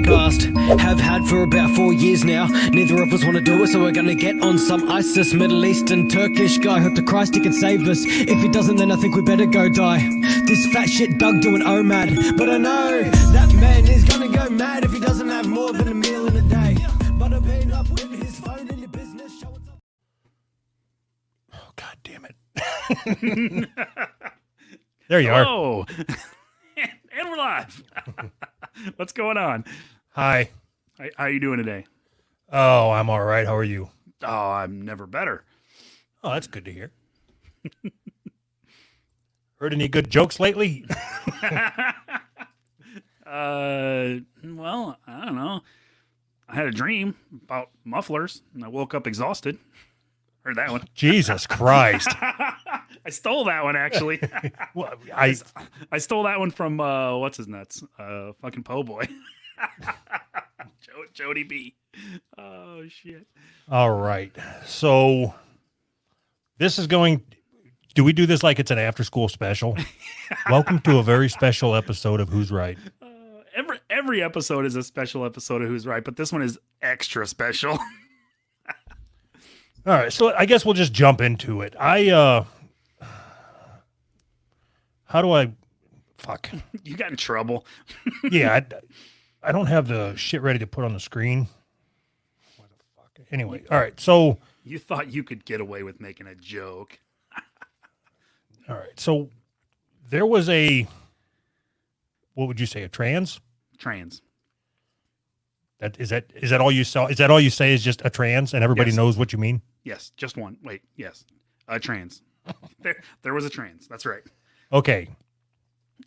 podcast. Have had for about 4 years now. Neither of us want to do it, so we're gonna get on some ISIS, Middle Eastern, Turkish guy. Hope to Christ he can save us. If he doesn't, then I think we better go die. This fat shit Doug doing OMAD. But I know that man is gonna go mad if he doesn't have more than a meal in a day. But I've been up with his phone in your business. Show it up. Oh, God damn it. There you are. Oh, and we're live. What's going on? Hi. How you doing today? Oh, I'm all right. How are you? Oh, I'm never better. Oh, that's good to hear. Heard any good jokes lately? Well, I don't know. I had a dream about mufflers, and I woke up exhausted. Heard that one. Jesus Christ. I stole that one, actually. Well, I stole that one from, what's his nuts? Fucking Po' Boy. Jody B. Oh, shit. all right. So this is going... Do we do this like it's an after-school special? Welcome to a very special episode of Who's Right. Every episode is a special episode of Who's Right, but this one is extra special. All right, so I guess we'll just jump into it. How do I... Fuck. You got in trouble. Yeah, I don't have the shit ready to put on the screen. What the fuck? Anyway, all right, so... You thought you could get away with making a joke. All right, so there was a... What would you say, a trans? Trans. Is that all you saw? Is that all you say is just a trans and everybody Yes. knows what you mean? Yes, just one. Wait, yes. A trans. There was a trans. That's right. Okay.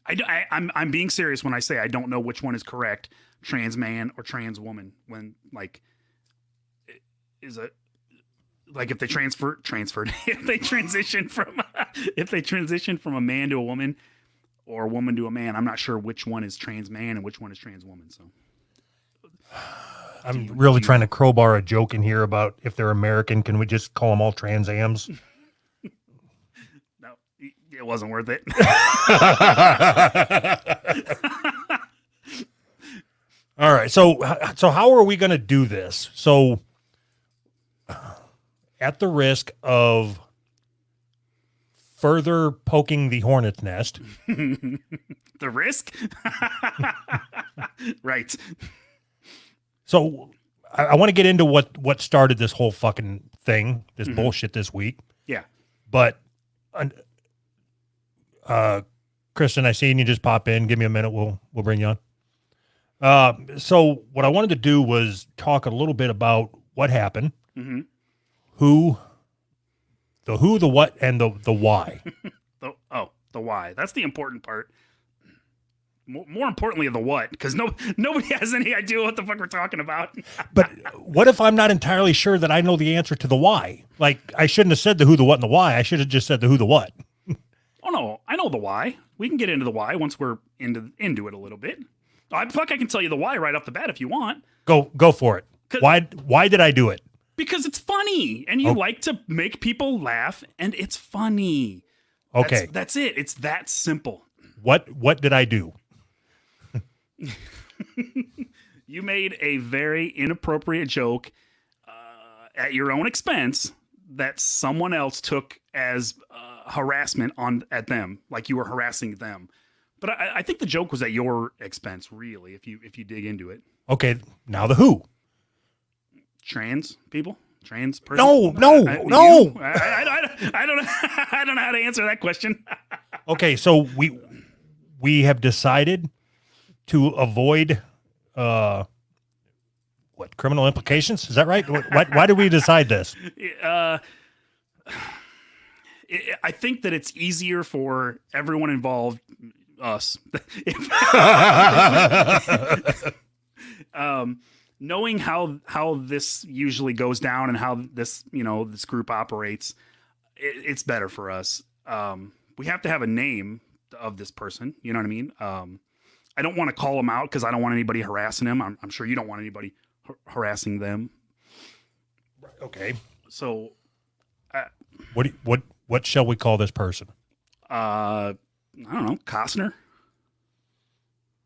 I'm being serious when I say I don't know which one is correct, trans man or trans woman. When if they transferred, if they transition from a man to a woman or a woman to a man, I'm not sure which one is trans man and which one is trans woman. So I'm really trying to crowbar a joke in here about if they're American, can we just call them all Trans Ams? no, it wasn't worth it. All right. So how are we going to do this? So at the risk of further poking the hornet's nest. The risk? Right. So I want to get into what started this whole fucking thing, this bullshit this week. Yeah. But Kristen, I seen you just pop in. Give me a minute. We'll bring you on. So what I wanted to do was talk a little bit about what happened, Mm-hmm. the what, and the why. The why. That's the important part. More importantly, the what, because nobody has any idea what the fuck we're talking about. But what if I'm not entirely sure that I know the answer to the why? Like, I shouldn't have said the who, the what, and the why. I should have just said the who, the what. Oh no, I know the why. We can get into the why once we're into it a little bit. I can tell you the why right off the bat if you want. Go for it. Why did I do it? Because it's funny, and you like to make people laugh, and it's funny. Okay. That's it. It's that simple. What did I do? You made a very inappropriate joke at your own expense that someone else took as harassment at them, like you were harassing them. But I think the joke was at your expense, really, if you dig into it. Okay, now the who. Trans people? Trans person? No. I don't know. I don't know how to answer that question. Okay, so we have decided to avoid criminal implications? Is that right? Why did we decide this? I think that it's easier for everyone involved, us, knowing how this usually goes down and how this group operates. It's better for us. We have to have a name of this person. You know what I mean? I don't want to call him out because I don't want anybody harassing him. I'm sure you don't want anybody harassing them. Okay. So, what shall we call this person? I don't know. Costner?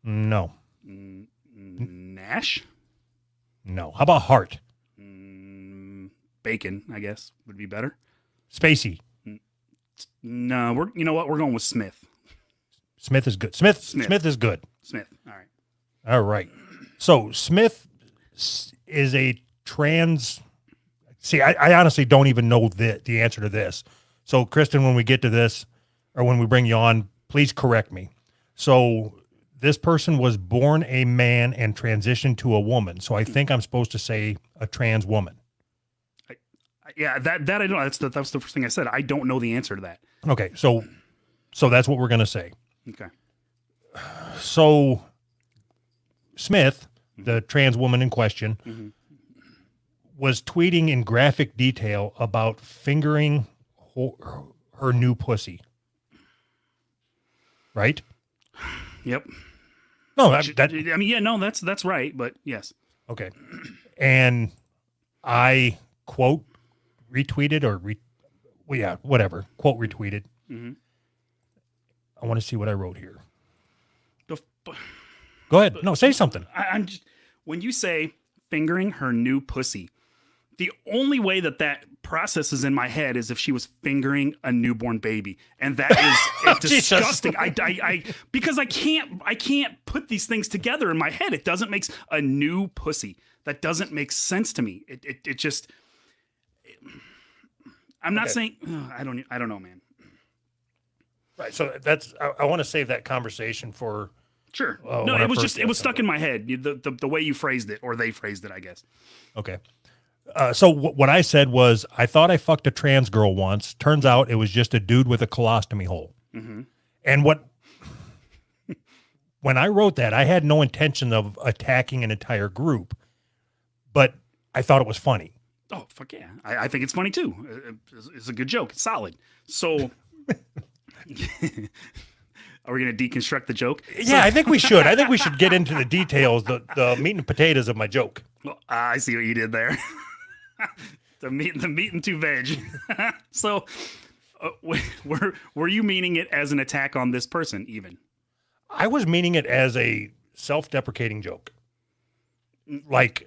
No. Nash? Mash? No. How about heart? Bacon, I guess, would be better. Spacey. No, you know what? We're going with Smith. Smith is good. Smith is good. Smith. All right. All right. So Smith is a trans. See, I honestly don't even know the answer to this. So Kristen, when we get to this, or when we bring you on, please correct me. So this person was born a man and transitioned to a woman. So I think I'm supposed to say a trans woman. Yeah, that I don't know. That's the first thing I said. I don't know the answer to that. Okay, so that's what we're gonna say. Okay. So Smith, the trans woman in question, was tweeting in graphic detail about fingering her new pussy. Right? Yep. No, that's right. But yes. Okay. And I quote retweeted whatever. Quote retweeted. Mm-hmm. I want to see what I wrote here. Go ahead. No, say something. I'm just, when you say fingering her new pussy, the only way that processes in my head is if she was fingering a newborn baby, and that is disgusting. I because I can't put these things together in my head. It doesn't make a new pussy. That doesn't make sense to me. It just. I'm not saying. I don't know, man. Right. So I want to save that conversation for. Sure. No, it was stuck in my head. The way you phrased it, or they phrased it, I guess. Okay. So what I said was, I thought I fucked a trans girl once. Turns out it was just a dude with a colostomy hole. Mm-hmm. And when I wrote that, I had no intention of attacking an entire group, but I thought it was funny. Oh, fuck yeah. I think it's funny too. It's a good joke. It's solid. So are we going to deconstruct the joke? Yeah, I think we should. I think we should get into the details, the meat and potatoes of my joke. Well, I see what you did there. the meat and two veg. So were you meaning it as an attack on this person even? I was meaning it as a self-deprecating joke. Like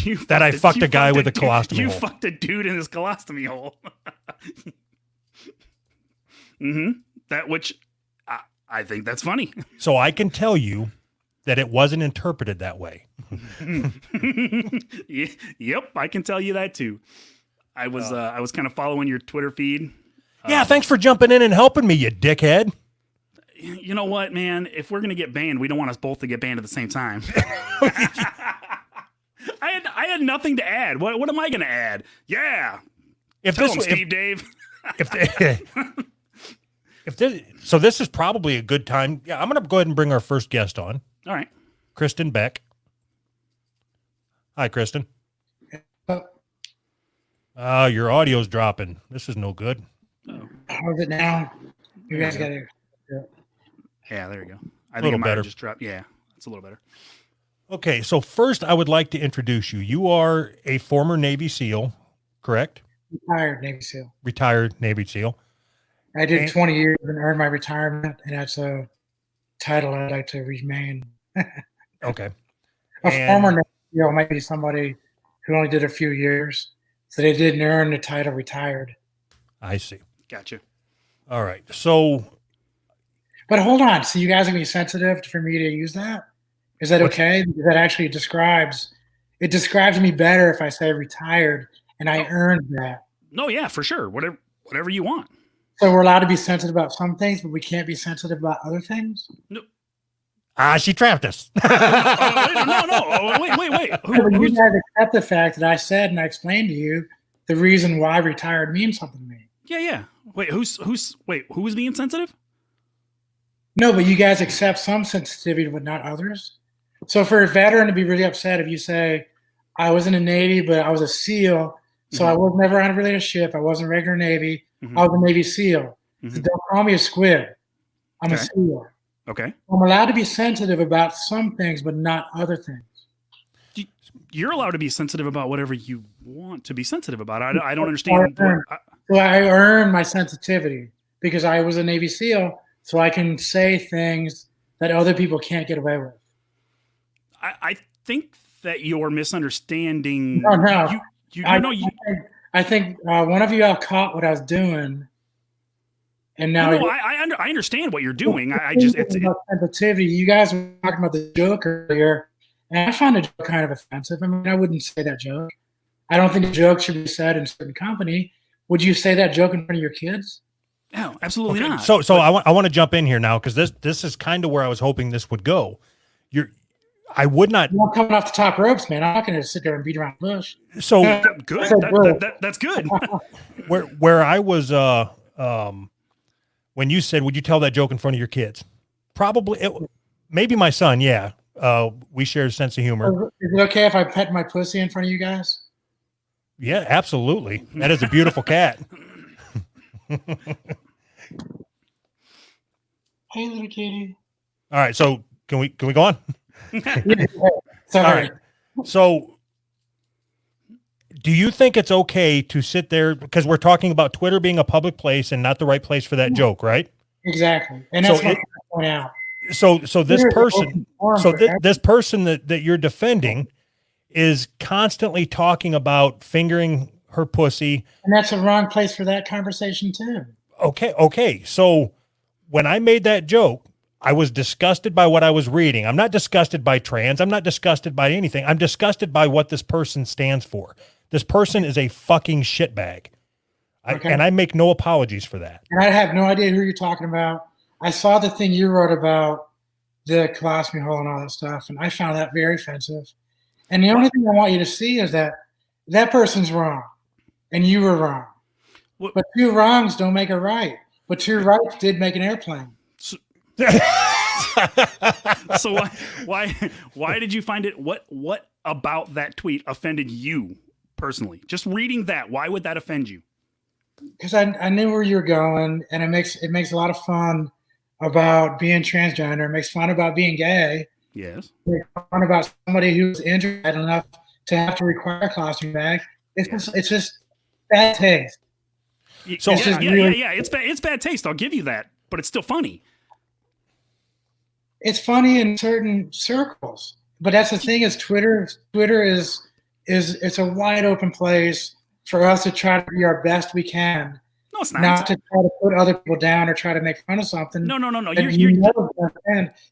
you that I fucked a guy with a colostomy hole. You fucked a dude in his colostomy hole. Mm-hmm. That which I think that's funny. So I can tell you that it wasn't interpreted that way. Yep, I can tell you that too. I was kind of following your Twitter feed. Yeah, thanks for jumping in and helping me, you dickhead. You know what, man? If we're gonna get banned, we don't want us both to get banned at the same time. I had nothing to add. What am I gonna add? Yeah. Dave. So this is probably a good time. Yeah, I'm going to go ahead and bring our first guest on. All right. Kristen Beck. Hi, Kristen. Your audio's dropping. This is no good. How's it now? You guys got it. Yeah, there you go. I think it might have just dropped. Yeah, it's a little better. Okay, so first I would like to introduce you. You are a former Navy SEAL, correct? Retired Navy SEAL. Retired Navy SEAL. I did 20 years and earned my retirement, and that's a title I'd like to remain. Okay. Former Navy SEAL might be somebody who only did a few years, so they didn't earn the title retired. I see. Gotcha. All right. So. But hold on. So you guys are going to be sensitive for me to use that? Is that okay? Because that actually describes me better if I say retired and I earned that. No, yeah, for sure. Whatever you want. So we're allowed to be sensitive about some things, but we can't be sensitive about other things? No. She trapped us. No. Wait. You guys accept the fact that I said and I explained to you the reason why retired means something to me. Yeah. Wait, who was being sensitive? No, but you guys accept some sensitivity, but not others. So for a veteran to be really upset if you say, I was in the Navy, but I was a SEAL, so I was never on a related ship. I wasn't regular Navy. I was a Navy SEAL. So don't call me a squid. I'm a SEAL. Okay. I'm allowed to be sensitive about some things, but not other things. You're allowed to be sensitive about whatever you want to be sensitive about. I don't understand. So I earn my sensitivity because I was a Navy SEAL, so I can say things that other people can't get away with. I think that you're misunderstanding. Oh, no. I I think one of you all caught what I was doing, and now I understand what you're doing. I just it's sensitivity. You guys were talking about the joke earlier, and I find the joke kind of offensive. I mean, I wouldn't say that joke. I don't think a joke should be said in a certain company. Would you say that joke in front of your kids? No, absolutely not. So I want to jump in here now because this is kind of where I was hoping this would go. I would not. You're coming off the top ropes, man. I'm not going to sit there and beat around the bush. So good. That's good. where I was when you said, would you tell that joke in front of your kids? Probably, maybe my son. Yeah, we share a sense of humor. Is it okay if I pet my pussy in front of you guys? Yeah, absolutely. That is a beautiful cat. Hey, little kitty. All right, so can we go on? Sorry. All right. So, do you think it's okay to sit there because we're talking about Twitter being a public place and not the right place for that joke, right? Exactly, and that's what I point out. So this person, this person that you're defending is constantly talking about fingering her pussy, and that's the wrong place for that conversation too. Okay. So when I made that joke, I was disgusted by what I was reading. I'm not disgusted by trans. I'm not disgusted by anything. I'm disgusted by what this person stands for. This person is a fucking shitbag. And I make no apologies for that. And I have no idea who you're talking about. I saw the thing you wrote about the colostomy hole and all that stuff, and I found that very offensive. And the only thing I want you to see is that that person's wrong, and you were wrong. But two wrongs don't make a right. But two rights did make an airplane. So why did you find it? What about that tweet offended you personally? Just reading that, why would that offend you? Because I knew where you're going, and it makes a lot of fun about being transgender. It makes fun about being gay. Yes. It makes fun about somebody who's injured enough to have to require a colostomy bag. It's just bad taste. So it's bad taste. I'll give you that, but it's still funny. It's funny in certain circles, but that's the thing is Twitter is it's a wide open place for us to try to be our best we can. No, it's not. Not to try to put other people down or try to make fun of something. No.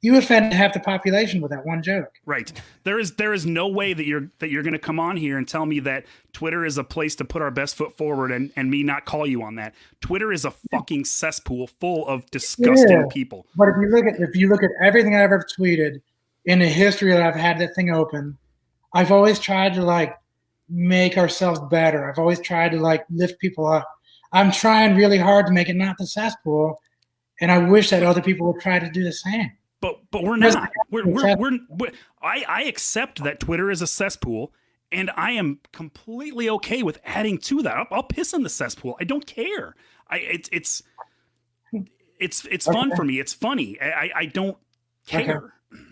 You offend half the population with that one joke. Right. There is no way that you're going to come on here and tell me that Twitter is a place to put our best foot forward and me not call you on that. Twitter is a fucking cesspool full of disgusting people. But if you look at everything I've ever tweeted in the history that I've had that thing open, I've always tried to make ourselves better. I've always tried to lift people up. I'm trying really hard to make it not the cesspool, and I wish that other people would try to do the same. But we're not. I accept that Twitter is a cesspool, and I am completely okay with adding to that. I'll piss in the cesspool. I don't care. It's fun for me. It's funny. I don't care. Okay.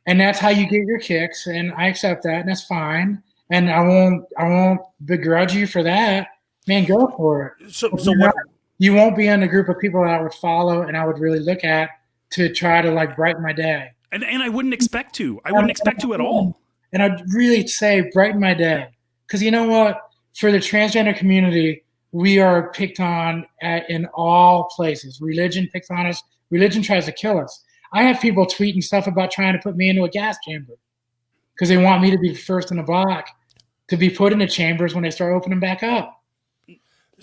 And that's how you get your kicks, and I accept that, and that's fine. And I won't begrudge you for that. Man, go for it. So what? You won't be in a group of people that I would follow and I would really look at to try to brighten my day. And I wouldn't expect to. I wouldn't expect to at all. And I'd really say brighten my day. Because you know what? For the transgender community, we are picked on in all places. Religion picks on us. Religion tries to kill us. I have people tweeting stuff about trying to put me into a gas chamber because they want me to be first in the block to be put into chambers when they start opening back up.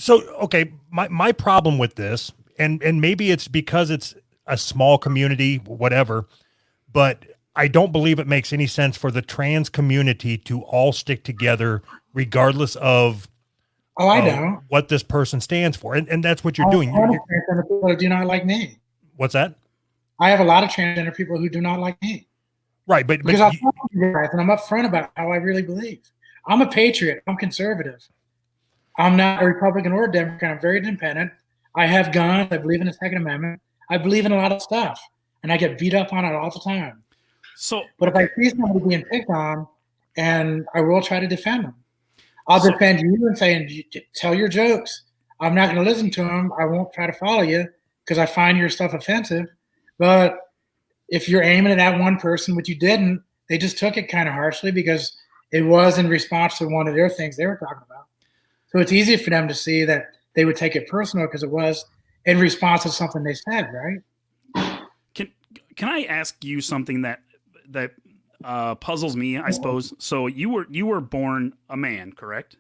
So, okay, my problem with this, and maybe it's because it's a small community, whatever, but I don't believe it makes any sense for the trans community to all stick together regardless of what this person stands for. And that's what you're doing. Transgender people who do not like me. What's that? I have a lot of transgender people who do not like me. Right, but because I'm and I'm upfront about how I really believe. I'm a patriot. I'm conservative. I'm not a Republican or a Democrat. I'm very independent. I have guns. I believe in the Second Amendment. I believe in a lot of stuff, and I get beat up on it all the time. But if I see somebody being picked on, and I will try to defend them, I'll defend you and say, tell your jokes. I'm not going to listen to them. I won't try to follow you because I find your stuff offensive. But if you're aiming at that one person, which you didn't, they just took it kind of harshly because it was in response to one of their things they were talking about. So it's easy for them to see that they would take it personal because it was in response to something they said, right? Can I ask you something that puzzles me, I suppose? So you were born a man, correct?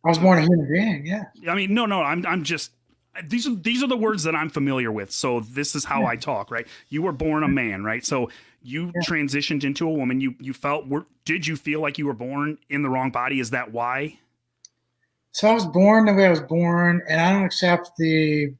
I was born a human being, yeah. I mean, no, I'm just these are the words that I'm familiar with. So this is how I talk, right? You were born a man, right? So you transitioned into a woman. You felt did you feel like you were born in the wrong body? Is that why? So I was born the way I was born, and I don't accept the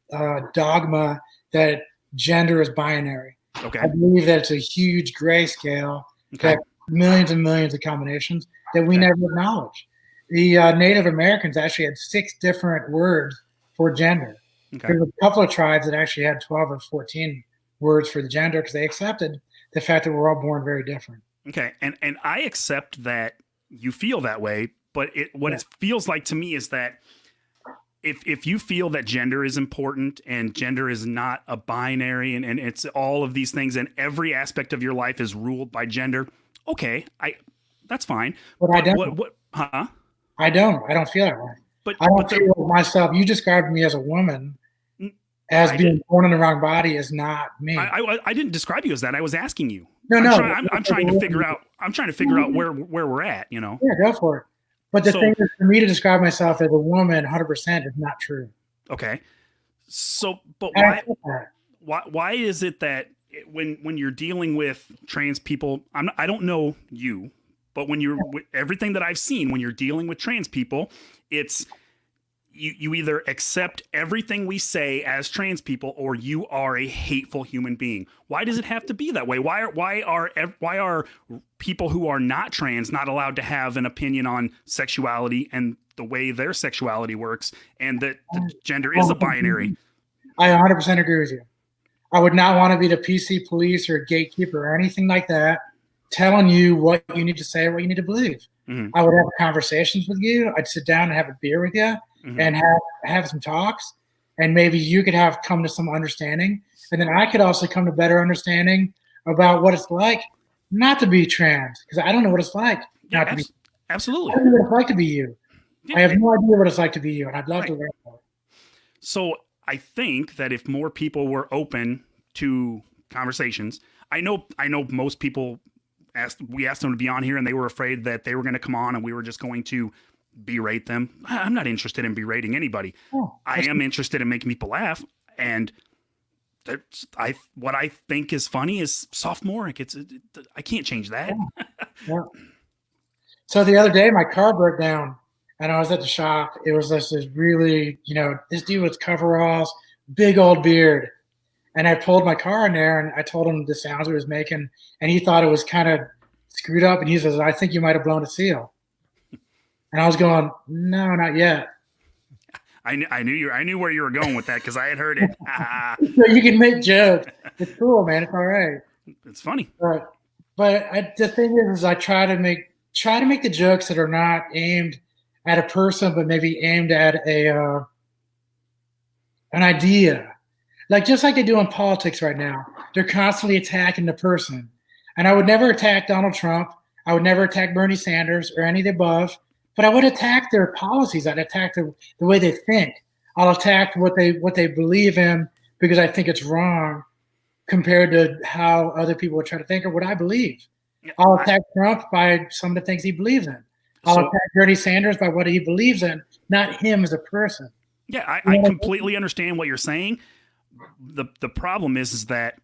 dogma that gender is binary. Okay. I believe that it's a huge grayscale, that millions and millions of combinations that we never acknowledge. The Native Americans actually had 6 different words for gender. Okay. There's a couple of tribes that actually had 12 or 14 words for the gender because they accepted the fact that we're all born very different. Okay, and I accept that you feel that way, but it feels like to me is that if you feel that gender is important and gender is not a binary and it's all of these things and every aspect of your life is ruled by gender, okay, that's fine. But I don't. I don't feel that way. But I don't feel myself. You described me as a woman, as being born in the wrong body is not me. I didn't describe you as that. I was asking you. I'm trying to figure out. I'm trying to figure out where we're at. You know. Yeah, go for it. But the thing is, for me to describe myself as a woman, 100% is not true. Okay. So, but why is it that when you're dealing with trans people, I don't know you, but when you're everything that I've seen, when you're dealing with trans people, it's you either accept everything we say as trans people or you are a hateful human being. Why does it have to be that way? Why are people who are not trans not allowed to have an opinion on sexuality and the way their sexuality works and that the gender is a binary? I 100% agree with you. I would not want to be the PC police or gatekeeper or anything like that, telling you what you need to say or what you need to believe. Mm-hmm. I would have conversations with you. I'd sit down and have a beer with you. Mm-hmm. And have some talks, and maybe you could come to some understanding, and then I could also come to better understanding about what it's like not to be trans, because I don't know what it's like not to be. Absolutely. I don't know what it's like to be you. Yeah. I have no idea what it's like to be you, and I'd love to learn more. So I think that if more people were open to conversations, I know most people we asked them to be on here, and they were afraid that they were going to come on, and we were just going to berate them. I'm not interested in berating anybody. I am interested in making people laugh, and what I think is funny is sophomoric. I can't change that. Yeah. So the other day, my car broke down, and I was at the shop. It was this really, this dude with coveralls, big old beard, and I pulled my car in there, and I told him the sounds it was making, and he thought it was kind of screwed up, and he says, "I think you might have blown a seal." And I was going, no, not yet. I knew where you were going with that because I had heard it. So you can make jokes. It's cool, man. It's all right. It's funny. But the thing is I try to make the jokes that are not aimed at a person, but maybe aimed at an idea. Like just like they do in politics right now, they're constantly attacking the person. And I would never attack Donald Trump. I would never attack Bernie Sanders or any of the above. But I would attack their policies. I'd attack the way they think. I'll attack what they believe in because I think it's wrong compared to how other people would try to think or what I believe. I'll attack Trump by some of the things he believes in. I'll attack Bernie Sanders by what he believes in, not him as a person. Yeah, I completely understand what you're saying. The problem is that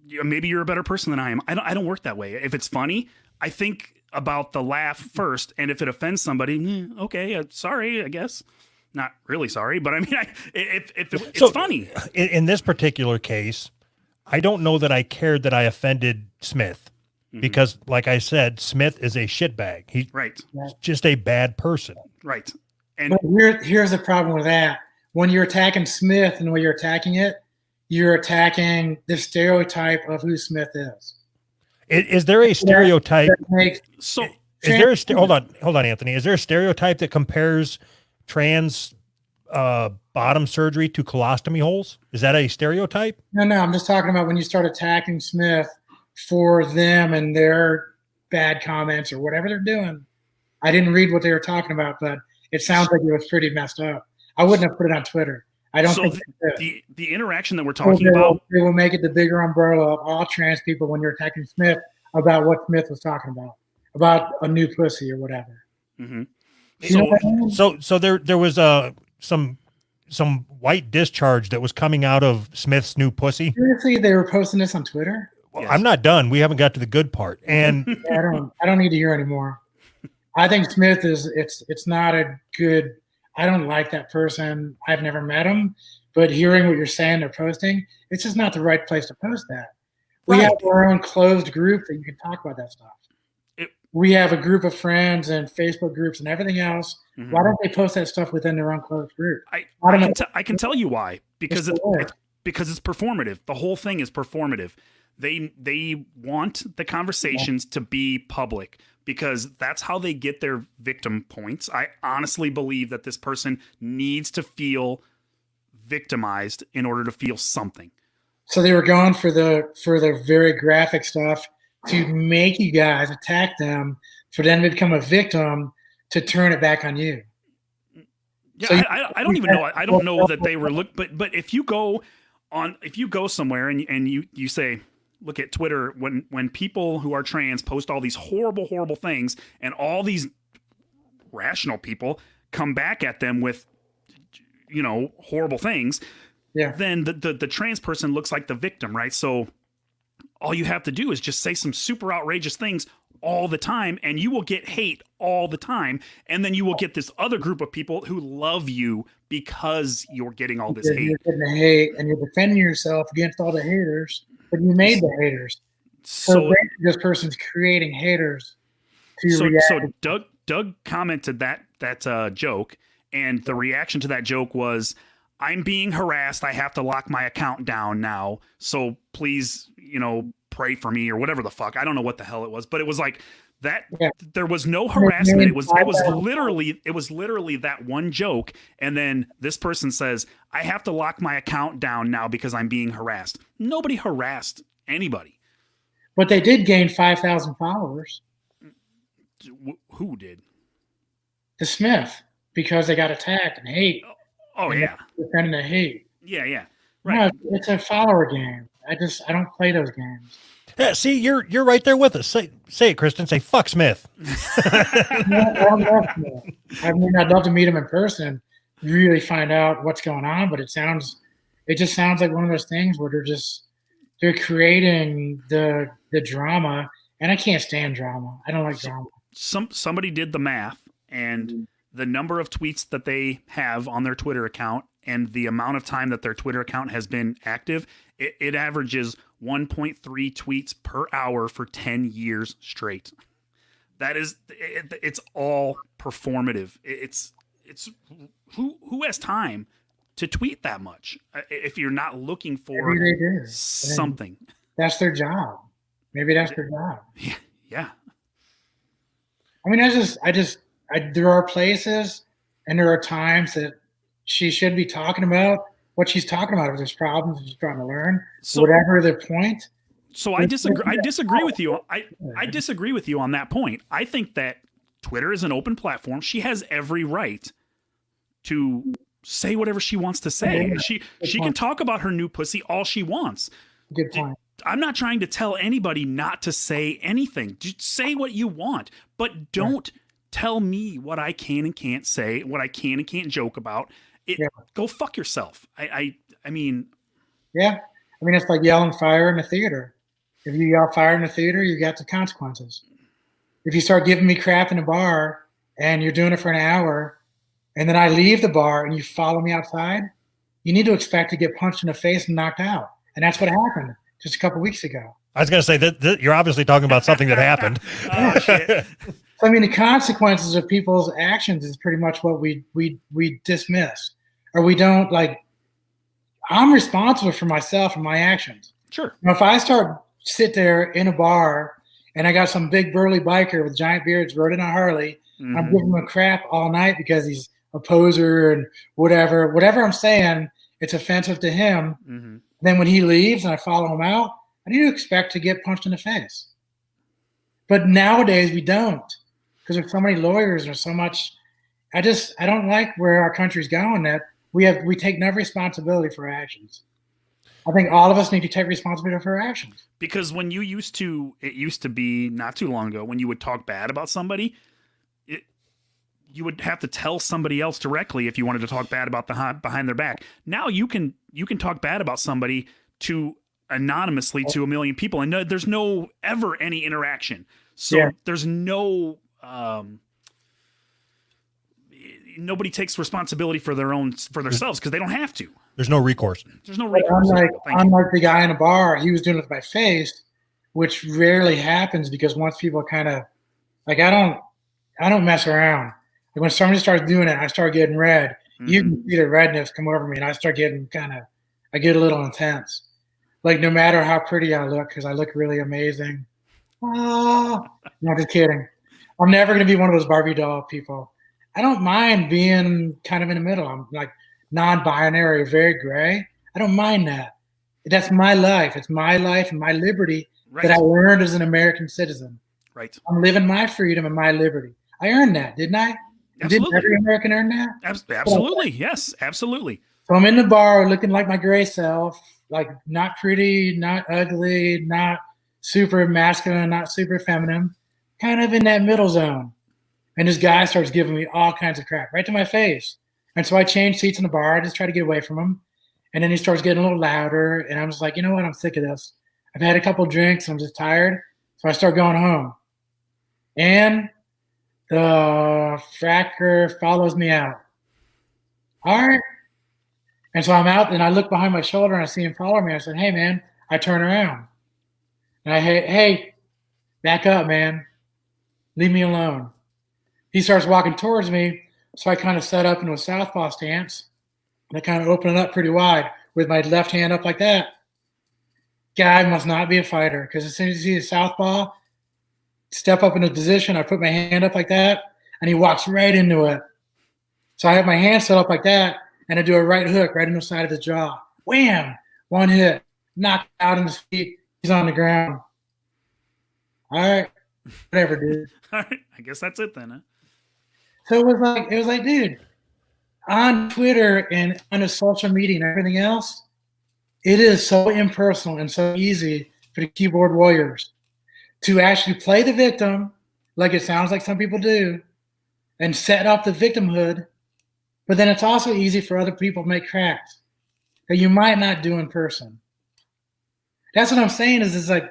maybe you're a better person than I am. I don't work that way. If it's funny, I think about the laugh first, and if it offends somebody, okay, sorry, I guess. Not really sorry, but I mean, if it's funny. In this particular case, I don't know that I cared that I offended Smith, because, like I said, Smith is a shitbag. He's just a bad person. Right. And here's the problem with that. When you're attacking Smith and when you're attacking it, you're attacking the stereotype of who Smith is. Is there a stereotype? Hold on, Anthony. Is there a stereotype that compares trans bottom surgery to colostomy holes? Is that a stereotype? No. I'm just talking about when you start attacking Smith for them and their bad comments or whatever they're doing. I didn't read what they were talking about, but it sounds like it was pretty messed up. I wouldn't have put it on Twitter. I don't think the interaction that we're talking about, they will make it the bigger umbrella of all trans people when you're attacking Smith about what Smith was talking about a new pussy or whatever. Mm-hmm. So there was some white discharge that was coming out of Smith's new pussy. Seriously, they were posting this on Twitter. Well, yes. I'm not done. We haven't got to the good part, and yeah, I don't need to hear anymore. I think Smith it's not a good. I don't like that person. I've never met him, but hearing what you're saying, they're posting, it's just not the right place to post that. We have our own closed group that you can talk about that stuff. We have a group of friends and Facebook groups and everything else. Mm-hmm. Why don't they post that stuff within their own closed group? I can tell you why. Because it's performative. The whole thing is performative. They want the conversations to be public because that's how they get their victim points. I honestly believe that this person needs to feel victimized in order to feel something. So they were going for the very graphic stuff to make you guys attack them, for them to become a victim, to turn it back on you. Yeah, so I don't even know. I don't know that they were but if you go somewhere and you say, look at Twitter, when people who are trans post all these horrible things and all these rational people come back at them with, horrible things, then the trans person looks like the victim, right? So all you have to do is just say some super outrageous things all the time and you will get hate all the time. And then you will get this other group of people who love you because you're getting all this hate. You're getting the hate and you're defending yourself against all the haters, but you made the haters. So this person's creating haters to react. So Doug commented that joke, and the reaction to that joke was, I'm being harassed. I have to lock my account down now. So please, pray for me or whatever the fuck. I don't know what the hell it was, but it was like that. Yeah. There was no harassment. It was literally that one joke. And then this person says, I have to lock my account down now because I'm being harassed. Nobody harassed anybody. But they did gain 5,000 followers. Who did? The Smith, because they got attacked and hate. Oh yeah. Defending the hate. Yeah. Right. No, it's a follower game. I don't play those games. Yeah, see, you're right there with us. Say it, Kristen. Say fuck Smith. I love Smith. I mean, I'd love to meet him in person, really find out what's going on. But it just sounds like one of those things where they're creating the drama, and I can't stand drama. I don't like drama. Somebody did the math, and the number of tweets that they have on their Twitter account and the amount of time that their Twitter account has been active, it averages 1.3 tweets per hour for 10 years straight. It's all performative. It's who has time to tweet that much if you're not looking for something. That's their job. Maybe that's their job. Yeah. I mean, there are places and there are times that she should be talking about what she's talking about. If there's problems she's trying to learn, whatever the point. So I disagree with you. I disagree with you on that point. I think that Twitter is an open platform. She has every right to say whatever she wants to say. She can talk about her new pussy all she wants. Good point. I'm not trying to tell anybody not to say anything. Just say what you want, but don't tell me what I can and can't say, what I can and can't joke about. Go fuck yourself. I mean. Yeah. I mean, it's like yelling fire in a theater. If you yell fire in a theater, you got the consequences. If you start giving me crap in a bar and you're doing it for an hour and then I leave the bar and you follow me outside, you need to expect to get punched in the face and knocked out. And that's what happened just a couple weeks ago. I was going to say that you're obviously talking about something that happened. Oh, shit. So, I mean, the consequences of people's actions is pretty much what we dismiss, or we don't like. I'm responsible for myself and my actions. Sure. Now, if I sit there in a bar and I got some big burly biker with giant beards riding a Harley, I'm giving him a crap all night because he's a poser and whatever I'm saying, it's offensive to him. Then when he leaves and I follow him out, how do you expect to get punched in the face? But nowadays we don't, because there's so many lawyers, there's so much. I don't like where our country's going, that we take no responsibility for our actions. I think all of us need to take responsibility for our actions. Because when it used to be not too long ago, when you would talk bad about somebody, you would have to tell somebody else directly if you wanted to talk bad about behind their back. Now you can talk bad about somebody anonymously to a million people, and there's no ever any interaction. So there's no nobody takes responsibility for themselves because they don't have to. There's no recourse. There's no recourse. Unlike the guy in the bar, he was doing it with my face, which rarely happens because once people kind of like, I don't mess around. Like when somebody starts doing it, I start getting red. Mm-hmm. You can see the redness come over me, and I start getting I get a little intense. Like no matter how pretty I look, because I look really amazing. No, just kidding. I'm never going to be one of those Barbie doll people. I don't mind being kind of in the middle. I'm like non-binary, very gray. I don't mind that. That's my life. It's my life and my liberty that I earned as an American citizen. Right. I'm living my freedom and my liberty. I earned that, didn't I? Absolutely. Didn't every American earn that? Absolutely. Yes, absolutely. So I'm in the bar looking like my gray self, like not pretty, not ugly, not super masculine, not super feminine, kind of in that middle zone. And this guy starts giving me all kinds of crap right to my face. And so I change seats in the bar. I just try to get away from him. And then he starts getting a little louder. And I'm just like, you know what? I'm sick of this. I've had a couple of drinks. I'm just tired. So I start going home. And the fracker follows me out. All right. And so I'm out and I look behind my shoulder and I see him follow me. I said, hey, man. I turn around. And I hey, back up, man. Leave me alone. He starts walking towards me. So I kind of set up into a southpaw stance. And I kind of open it up pretty wide with my left hand up like that. Guy must not be a fighter, because as soon as he sees a southpaw, step up into position, I put my hand up like that, and he walks right into it. So I have my hand set up like that, and I do a right hook right in the side of his jaw. Wham! One hit. Knocked out on his feet. He's on the ground. All right. Whatever, dude. All right. I guess that's it then, huh? So it was like, dude, on Twitter and on the social media and everything else, it is so impersonal and so easy for the keyboard warriors to actually play the victim, like it sounds like some people do, and set up the victimhood. But then it's also easy for other people to make cracks that you might not do in person. That's what I'm saying. I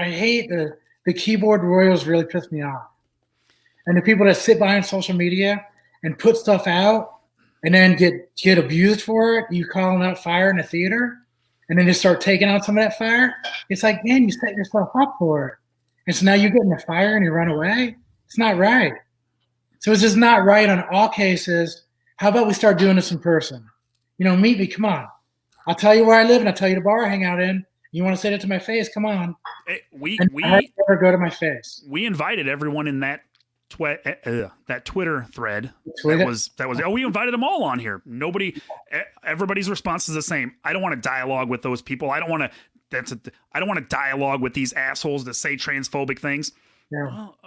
hate the keyboard warriors. Really piss me off. And the people that sit behind social media and put stuff out and then get abused for it, you calling out fire in a theater, and then they start taking out some of that fire. It's like, man, you set yourself up for it. And so now you get in the fire and you run away. It's not right. So it's just not right on all cases. How about we start doing this in person? Meet me. Come on. I'll tell you where I live and I'll tell you the bar I hang out in. You want to say it to my face? Come on. We never go to my face. We invited everyone in that Twitter thread. That was. We invited them all on here. Everybody's response is the same. I don't want to dialogue with those people. I don't want to dialogue with these assholes that say transphobic things. Yeah. Well,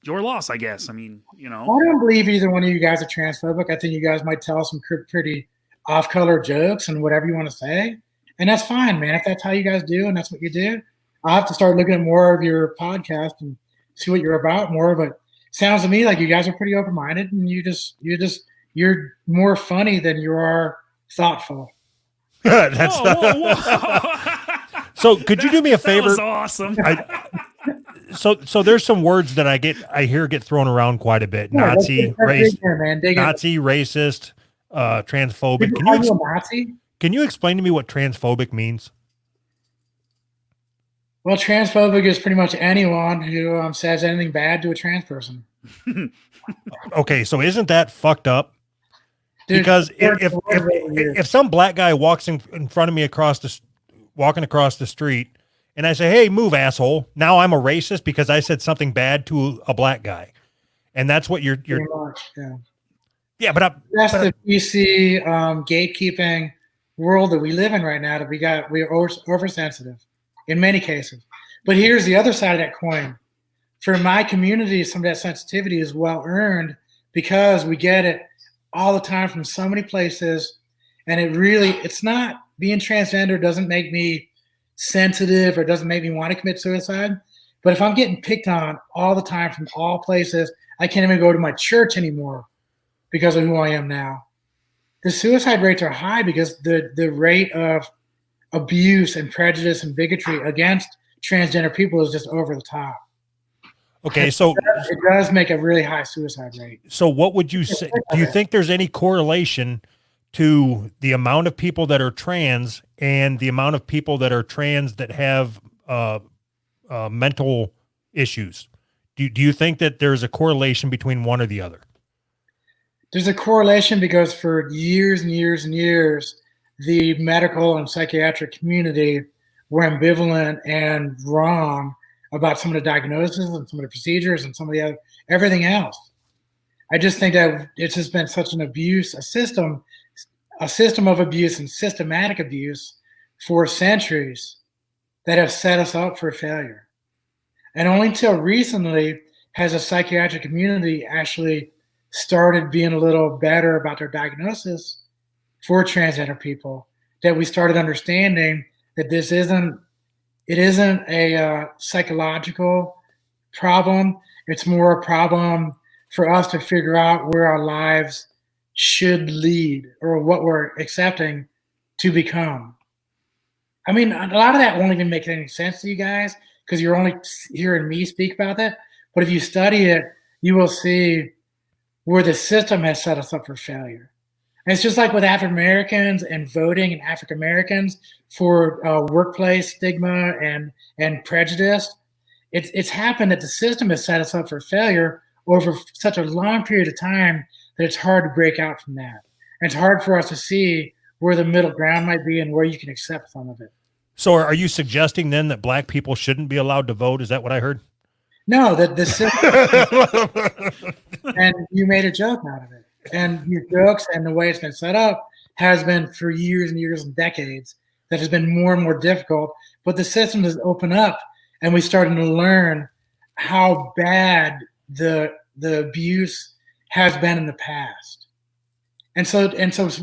your loss, I guess. I mean, I don't believe either one of you guys are transphobic. I think you guys might tell some pretty off-color jokes and whatever you want to say, and that's fine, man. If that's how you guys do and that's what you do, I'll have to start looking at more of your podcast and see what you're about more. But sounds to me like you guys are pretty open-minded, and you're more funny than you are thoughtful. That's whoa. So could you do me a favor? That was awesome. So there's some words that I hear get thrown around quite a bit. Yeah, Nazi, Nazi, racist, transphobic. Can you explain to me what transphobic means? Well, transphobic is pretty much anyone who says anything bad to a trans person. Okay, so isn't that fucked up? Dude, because if some black guy walks in front of me walking across the street, and I say, "Hey, move, asshole," now I'm a racist because I said something bad to a black guy, and that's what you're. Pretty much, yeah. Yeah, but that's the PC gatekeeping world that we live in right now that we're oversensitive in many cases. But here's the other side of that coin. For my community, some of that sensitivity is well earned because we get it all the time from so many places. And it's not, being transgender doesn't make me sensitive or doesn't make me want to commit suicide. But if I'm getting picked on all the time from all places, I can't even go to my church anymore because of who I am now. The suicide rates are high because the rate of abuse and prejudice and bigotry against transgender people is just over the top. Okay, so it does make a really high suicide rate. So what would you say? Do you think there's any correlation to the amount of people that are trans and the amount of people that are trans that have mental issues? Do you think that there's a correlation between one or the other? There's a correlation because for years and years and years, the medical and psychiatric community were ambivalent and wrong about some of the diagnoses and some of the procedures and some of the other, everything else. I just think that it's just been such an abuse, a system of abuse and systematic abuse for centuries that have set us up for failure. And only until recently has a psychiatric community actually started being a little better about their diagnosis for transgender people, that we started understanding that it isn't a psychological problem. It's more a problem for us to figure out where our lives should lead or what we're accepting to become. I mean, a lot of that won't even make any sense to you guys because you're only hearing me speak about that. But if you study it, you will see where the system has set us up for failure. And it's just like with African Americans and voting and African Americans for workplace stigma and prejudice. It's happened that the system has set us up for failure over such a long period of time that it's hard to break out from that. And it's hard for us to see where the middle ground might be and where you can accept some of it. So are you suggesting then that black people shouldn't be allowed to vote? Is that what I heard? No, that the system, and you made a joke out of it. And your jokes and the way it's been set up has been for years and years and decades that has been more and more difficult. But the system has opened up and we're starting to learn how bad the abuse has been in the past. And so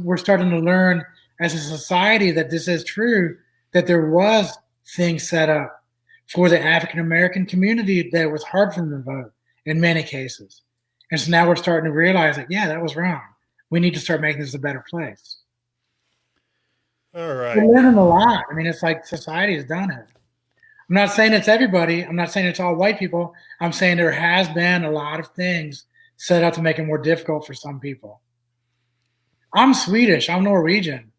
we're starting to learn as a society that this is true, that there was things set up for the African American community that was hard for them to vote in many cases. And so now we're starting to realize that, yeah, that was wrong. We need to start making this a better place. All right. We're learning a lot. I mean, it's like society has done it. I'm not saying it's everybody. I'm not saying it's all white people. I'm saying there has been a lot of things set up to make it more difficult for some people. I'm Swedish. I'm Norwegian.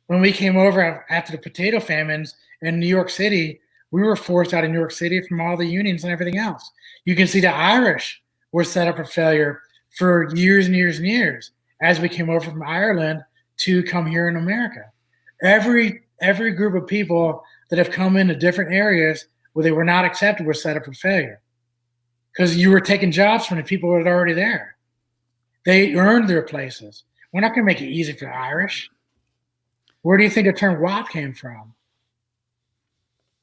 When we came over after the potato famines in New York City, we were forced out of New York City from all the unions and everything else. You can see the Irish were set up for failure for years and years and years as we came over from Ireland to come here in America. Every group of people that have come into different areas where they were not accepted were set up for failure because you were taking jobs from the people that are already there. They earned their places. We're not going to make it easy for the Irish. Where do you think the term WAP came from?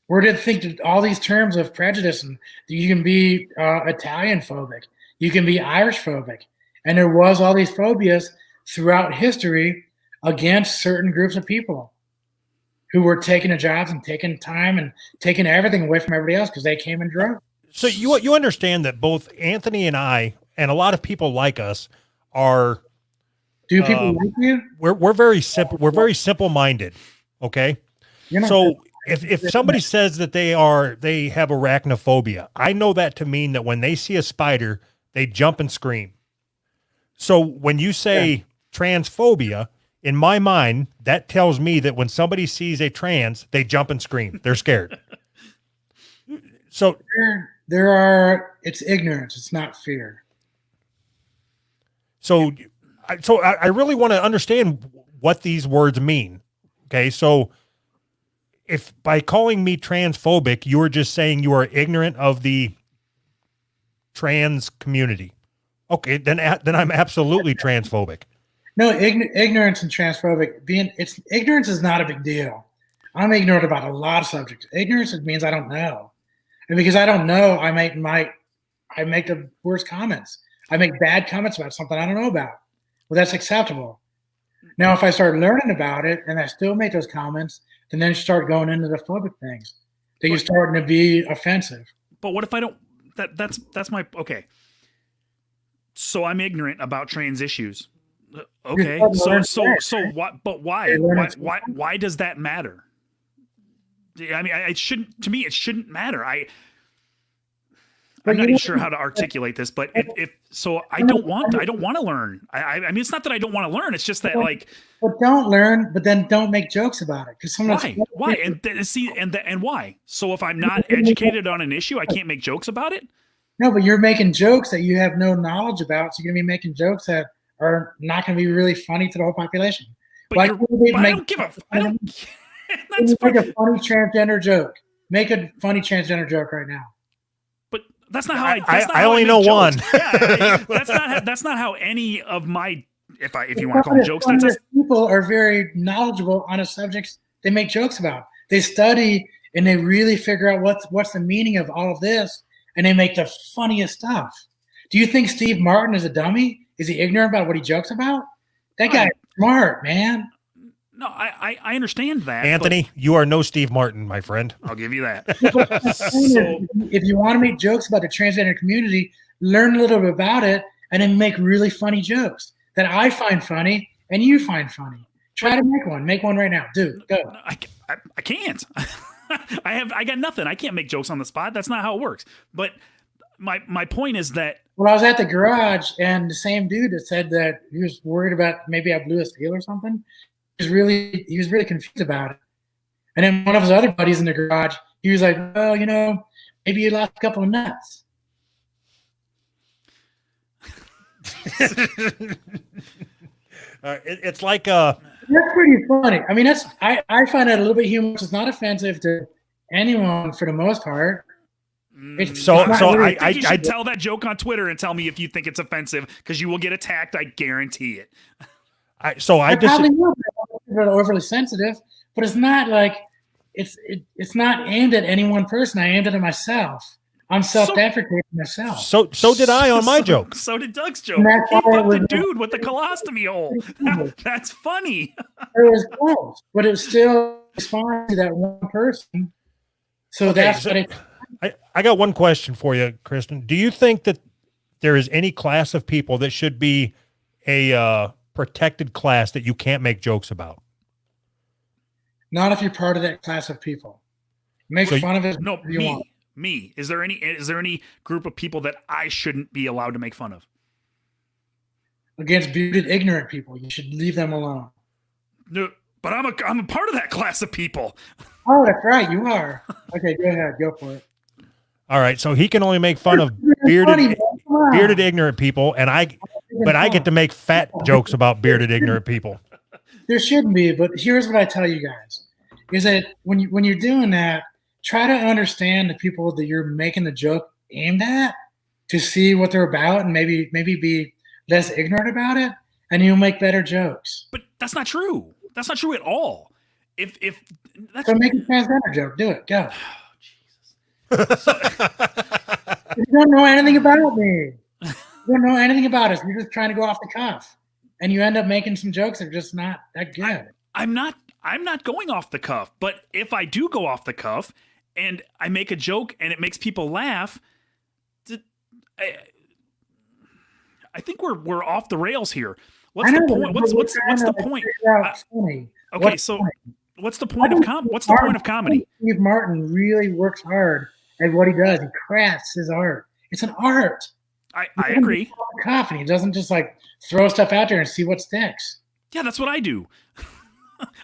Where did you think that all these terms of prejudice and you can be Italian phobic, you can be Irish phobic, and there was all these phobias throughout history against certain groups of people who were taking the jobs and taking time and taking everything away from everybody else because they came and drove. So you understand that both Anthony and I and a lot of people like us are. Do people like you? We're very simple. We're very simple-minded. Okay. So if somebody says that they have arachnophobia, I know that to mean that when they see a spider, they jump and scream. So when you say transphobia, in my mind, that tells me that when somebody sees a trans, they jump and scream. They're scared. So it's ignorance. It's not fear. So I really want to understand what these words mean. Okay. So if by calling me transphobic, you were just saying you are ignorant of the trans community. Okay. Then I'm absolutely transphobic. No, ignorance and transphobic. Ignorance is not a big deal. I'm ignorant about a lot of subjects. Ignorance means I don't know, and because I don't know, I make the worst comments. I make bad comments about something I don't know about. Well, that's acceptable. Now, if I start learning about it and I still make those comments, then you start going into the phobic things. Then you're starting to be offensive. But what if I don't? That's my okay. So I'm ignorant about trans issues. Okay. So what? But why? Why does that matter? I mean, it shouldn't. To me, it shouldn't matter. I'm not even sure how to articulate this, but if so, I don't want to learn. I mean, it's not that I don't want to learn. It's just that But don't learn, but then don't make jokes about it. Because why? And why? So if I'm not educated on an issue, I can't make jokes about it. No, but you're making jokes that you have no knowledge about. So you're gonna be making jokes that are not gonna be really funny to the whole population. But, I don't give a. I don't. Make a funny transgender joke. Make a funny transgender joke right now. But that's not how I only know one. Yeah, that's not how any of my if you want to call them jokes. People are very knowledgeable on a subject they make jokes about. They study and they really figure out what's the meaning of all of this, and they make the funniest stuff. Do you think Steve Martin is a dummy? Is he ignorant about what he jokes about? That guy's smart, man. No, I understand that. Anthony, you are no Steve Martin, my friend. I'll give you that. So, if you want to make jokes about the transgender community, learn a little bit about it and then make really funny jokes that I find funny and you find funny. Try to make one. Make one right now. Dude, go. No, I can't. I got nothing. I can't make jokes on the spot. That's not how it works. But my point is that I was at the garage and the same dude that said that he was worried about maybe I blew a seal or something. He was really confused about it. And then one of his other buddies in the garage, he was like, well, maybe you lost a couple of nuts. It's like that's pretty funny. I mean, I find that a little bit humorous. It's not offensive to anyone for the most part. I should tell that joke on Twitter and tell me if you think it's offensive, because you will get attacked. I guarantee it. I probably will. I'm overly sensitive, but it's not like it's not aimed at any one person. I aimed it at myself. I'm self-deprecating myself. So did I on my joke. So did Doug's joke. He fucked the dude with the colostomy hole. That's funny. It was close, but it still responds to that one person. So that's what it. I got one question for you, Kristen. Do you think that there is any class of people that should be a protected class that you can't make jokes about? Not if you're part of that class of people. Make fun of it. No, me. Is there any group of people that I shouldn't be allowed to make fun of? Against bearded, ignorant people, you should leave them alone. No, but I'm a part of that class of people. Oh, that's right, you are. Okay, go ahead, go for it. All right, so he can only make fun of bearded, ignorant people, but I get to make fat jokes about bearded, ignorant people. There shouldn't be, but here's what I tell you guys: is that when you're doing that, try to understand the people that you're making the joke aimed at, to see what they're about, and maybe be less ignorant about it, and you'll make better jokes. But that's not true. That's not true at all. If so, make a transgender joke. Do it. Go. Oh, Jesus. You don't know anything about me. You don't know anything about us. You're just trying to go off the cuff, and you end up making some jokes that are just not that good. I'm not going off the cuff, but if I do go off the cuff and I make a joke and it makes people laugh, I think we're off the rails here. What's the point? What's the point? Okay, so what's the point of comedy? Steve Martin really works hard at what he does. He crafts his art. It's an art. I agree. And he doesn't just like throw stuff out there and see what sticks. Yeah, that's what I do.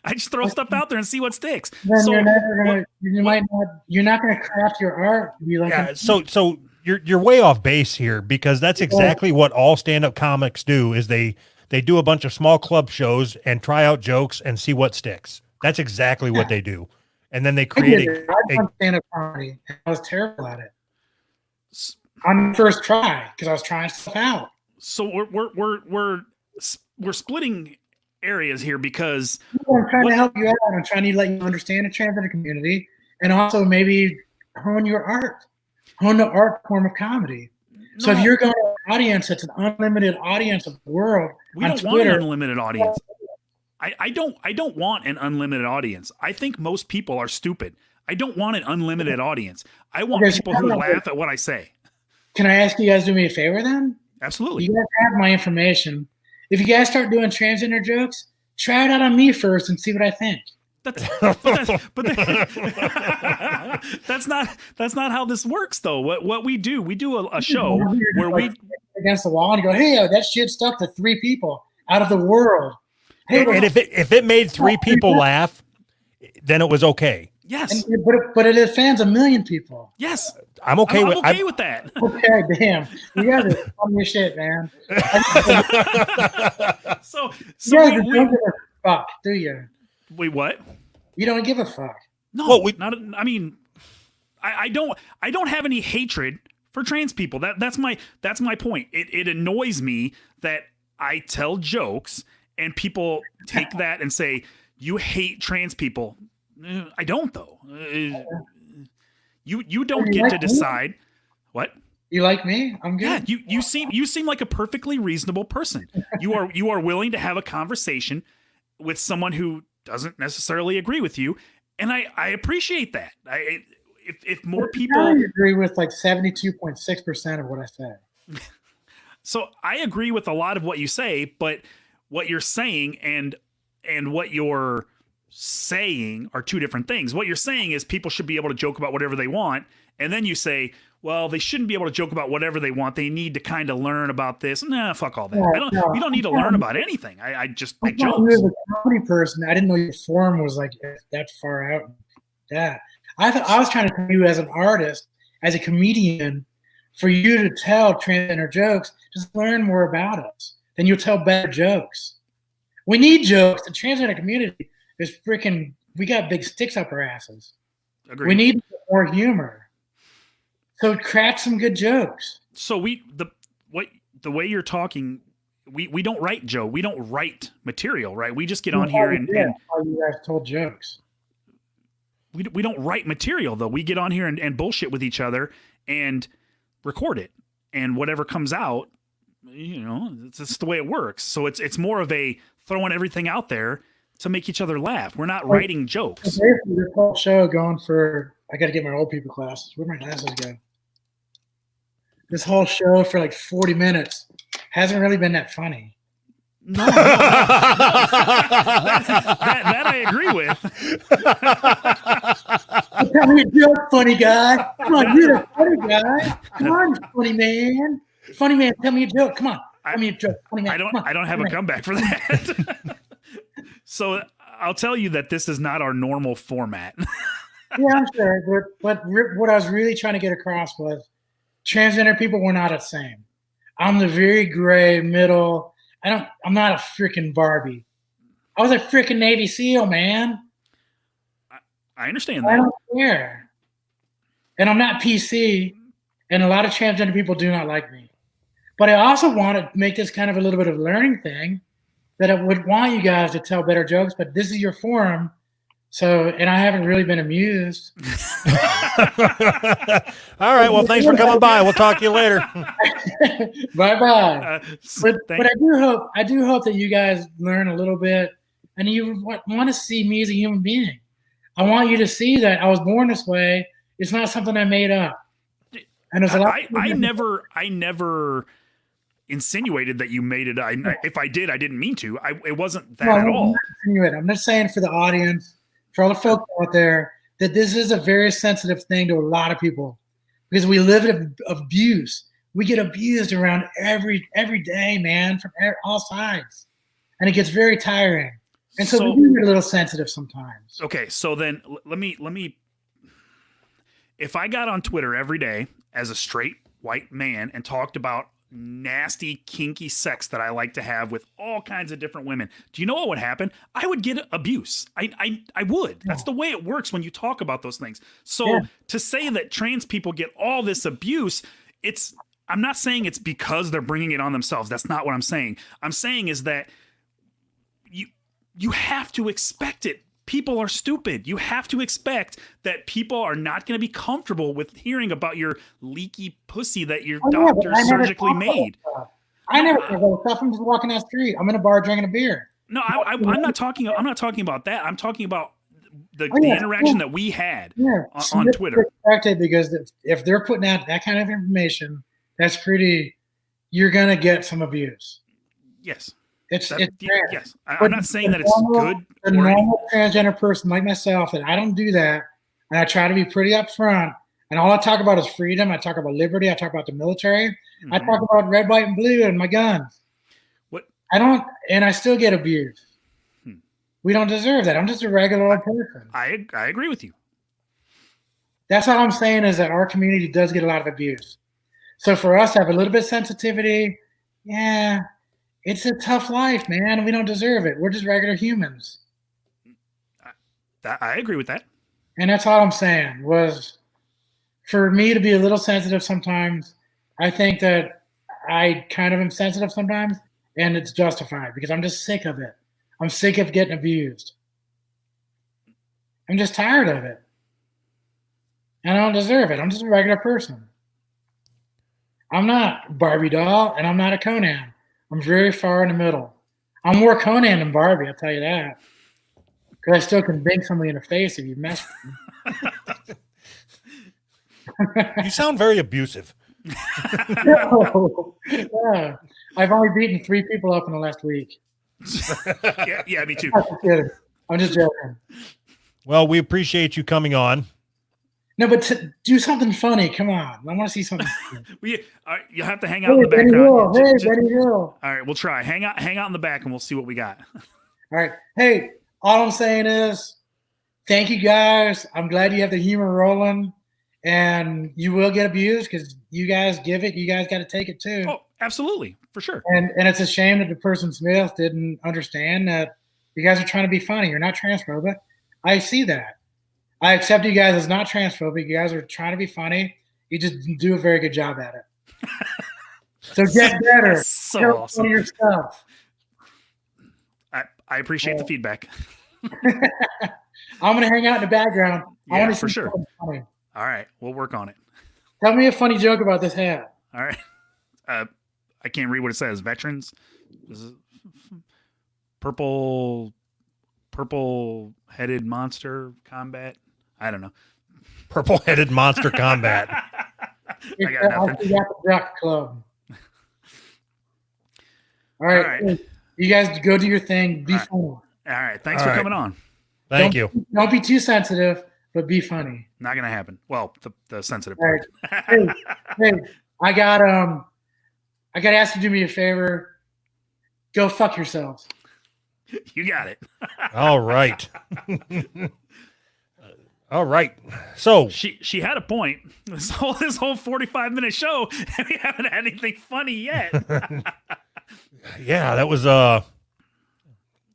I just throw stuff out there and see what sticks. Then so you're not going to craft your art to be like. Yeah, so you're way off base here, because that's exactly what all stand-up comics do. Is they do a bunch of small club shows and try out jokes and see what sticks. That's exactly what they do, and then they create I done stand-up comedy. And I was terrible at it on the first try because I was trying stuff out. So we're we're splitting areas here because I'm trying to help you out. I'm trying to let you understand the transgender community and also maybe hone your art, hone the art form of comedy. So if you're going to an audience that's an unlimited audience of the world, we don't want an unlimited audience. I don't want an unlimited audience. I think most people are stupid. I don't want an unlimited audience. I want people who laugh at what I say. Can I ask you guys to do me a favor then? Absolutely. You guys have my information. If you guys start doing transgender jokes, try it out on me first and see what I think. That's not how this works though. What we do a show where we against the wall and you go, hey, that shit stuck to 3 people out of the world. Hey, and if it made 3 people laugh, then it was okay. Yes, but it offends 1 million people. Yes, I'm okay with that. Okay, damn, you guys are funny as shit, man. so you don't give a fuck, do you? Wait, what? You don't give a fuck. No, I mean, I don't have any hatred for trans people. That's my point. It annoys me that I tell jokes and people take that and say you hate trans people. I don't though. You don't get to decide. Me? What? You like me? I'm good. Yeah, you seem like a perfectly reasonable person. You are willing to have a conversation with someone who doesn't necessarily agree with you, and I appreciate that. If more people agree with like 72.6% of what I say. So I agree with a lot of what you say, but what you're saying and what you're saying are 2 different things. What you're saying is people should be able to joke about whatever they want, and then you say, well, they shouldn't be able to joke about whatever they want. They need to kind of learn about this. Nah, fuck all that. You don't need to learn about anything. I just make jokes. You as a comedy person, I didn't know your form was like that far out. That I was trying to tell you as an artist, as a comedian, for you to tell transgender jokes, just learn more about us. Then you'll tell better jokes. We need jokes. The transgender community is freaking. We got big sticks up our asses. Agreed. We need more humor. So crack some good jokes. So the way you're talking, we don't write, Joe. We don't write material, right? We just get on here and you guys told jokes. We don't write material though. We get on here and bullshit with each other and record it, and whatever comes out, it's just the way it works. So it's more of a throwing everything out there to make each other laugh. We're not writing jokes. This whole show going for. I got to get my old people glasses. Where'd my glasses go? This whole show for like 40 minutes hasn't really been that funny. No. That I agree with. Tell me a joke, funny guy. Come on, you're a funny guy. Come on, funny man. Funny man, tell me a joke. Come on. Tell me a joke. Funny man. I don't have a comeback for that. So I'll tell you that this is not our normal format. Yeah, I'm sure. But what I was really trying to get across was transgender people were not the same. I'm the very gray middle. I'm not a freaking Barbie. I was a freaking Navy SEAL, man. I understand that. I don't care. And I'm not PC. And a lot of transgender people do not like me. But I also want to make this kind of a little bit of a learning thing that I would want you guys to tell better jokes, but this is your forum. So, and I haven't really been amused. All right. Well, thanks for coming by. We'll talk to you later. Bye-bye. But I do hope that you guys learn a little bit and you want to see me as a human being. I want you to see that I was born this way. It's not something I made up. And there's a lot. I never insinuated that you made it. If I did, I didn't mean to. It wasn't that at all. I'm just saying for the audience, for all the folks out there, that this is a very sensitive thing to a lot of people because we live in abuse. We get abused around every day, man, from all sides, and it gets very tiring. And so we do get a little sensitive sometimes. Okay, so then let me. If I got on Twitter every day as a straight white man and talked about nasty, kinky sex that I like to have with all kinds of different women, do you know what would happen? I would get abuse. I would. That's the way it works when you talk about those things. So to say that trans people get all this abuse, I'm not saying it's because they're bringing it on themselves. That's not what I'm saying. I'm saying is that you have to expect it. People are stupid. You have to expect that people are not going to be comfortable with hearing about your leaky pussy that your doctor surgically made. I never talk about stuff. I'm just walking down the street. I'm in a bar drinking a beer. No, I'm not talking about that. I'm talking about the interaction that we had on Twitter. Expected, because if they're putting out that kind of information, that's pretty. You're gonna get some abuse. Yes. It's yes. I'm not saying that it's good. A normal transgender person like myself, and I don't do that, and I try to be pretty upfront. And all I talk about is freedom. I talk about liberty. I talk about the military. Mm-hmm. I talk about red, white, and blue and my guns. What? I don't, and I still get abused. We don't deserve that. I'm just a regular old person. I agree with you. That's all I'm saying, is that our community does get a lot of abuse. So for us to have a little bit of sensitivity, yeah, it's a tough life, man. We don't deserve it. We're just regular humans. I agree with that. And that's all I'm saying, was for me to be a little sensitive sometimes. I think that I kind of am sensitive sometimes, and it's justified because I'm just sick of it. I'm sick of getting abused. I'm just tired of it. And I don't deserve it. I'm just a regular person. I'm not Barbie doll, and I'm not a Conan. I'm very far in the middle. I'm more Conan than Barbie, I'll tell you that. Because I still can bang somebody in the face if you mess with me. You sound very abusive. No. Yeah. I've only beaten 3 people up in the last week. Yeah, me too. I'm just joking. Well, we appreciate you coming on. No, but do something funny. Come on. I want to see something funny. You'll have to hang out in the background. Benny Hill. All right, we'll try. Hang out in the back, and we'll see what we got. All right. Hey, all I'm saying is thank you, guys. I'm glad you have the humor rolling. And you will get abused because you guys give it. You guys got to take it, too. Oh, absolutely. For sure. And it's a shame that the person Smith didn't understand that you guys are trying to be funny. You're not transphobic. I see that. I accept you guys as not transphobic. You guys are trying to be funny. You just do a very good job at it. So get better. That's so awesome. Your stuff. I appreciate the feedback. I'm going to hang out in the background. Yeah, I want to for see sure. Funny. All right. We'll work on it. Tell me a funny joke about this hat. All right. I can't read what it says. Veterans. This is purple-headed monster combat. I don't know. Purple-headed monster combat. I got nothing. You got the Duck Club. All right. You guys go do your thing. Be funny. All right. Thanks for coming on. Thank you. Don't be too sensitive, but be funny. Not gonna happen. Well, the sensitive part. Right. hey, I gotta ask you to do me a favor. Go fuck yourselves. You got it. All right. All right. So she had a point. This whole 45-minute show, we haven't had anything funny yet. Yeah, that was it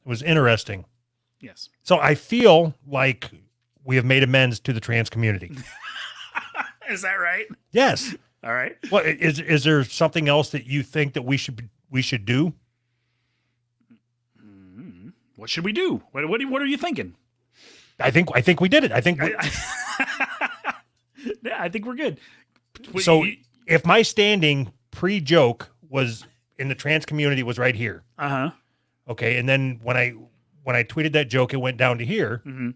was interesting. Yes. So I feel like we have made amends to the trans community. Is that right? Yes. All right. Well, is there something else that you think that we should do? What should we do? What are you thinking? I think we did it. I think I think we're good. So if my standing pre-joke was in the trans community was right here. Uh-huh. Okay, and then when I tweeted that joke, it went down to here. Mm-hmm.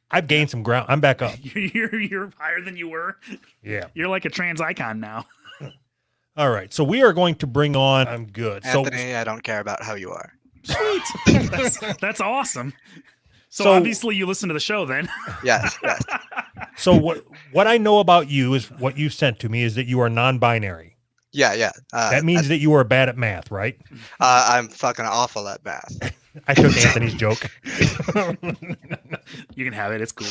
I've gained some ground. I'm back up. You're higher than you were. Yeah. You're like a trans icon now. All right. So we are going to bring on. I'm good. Anthony, I don't care about how you are. Sweet. That's awesome. So obviously you listen to the show then. Yes. So what I know about you is what you sent to me is that you are non-binary. Yeah. That means that you are bad at math, right? I'm fucking awful at math. I took Anthony's joke. You can have it. It's cool.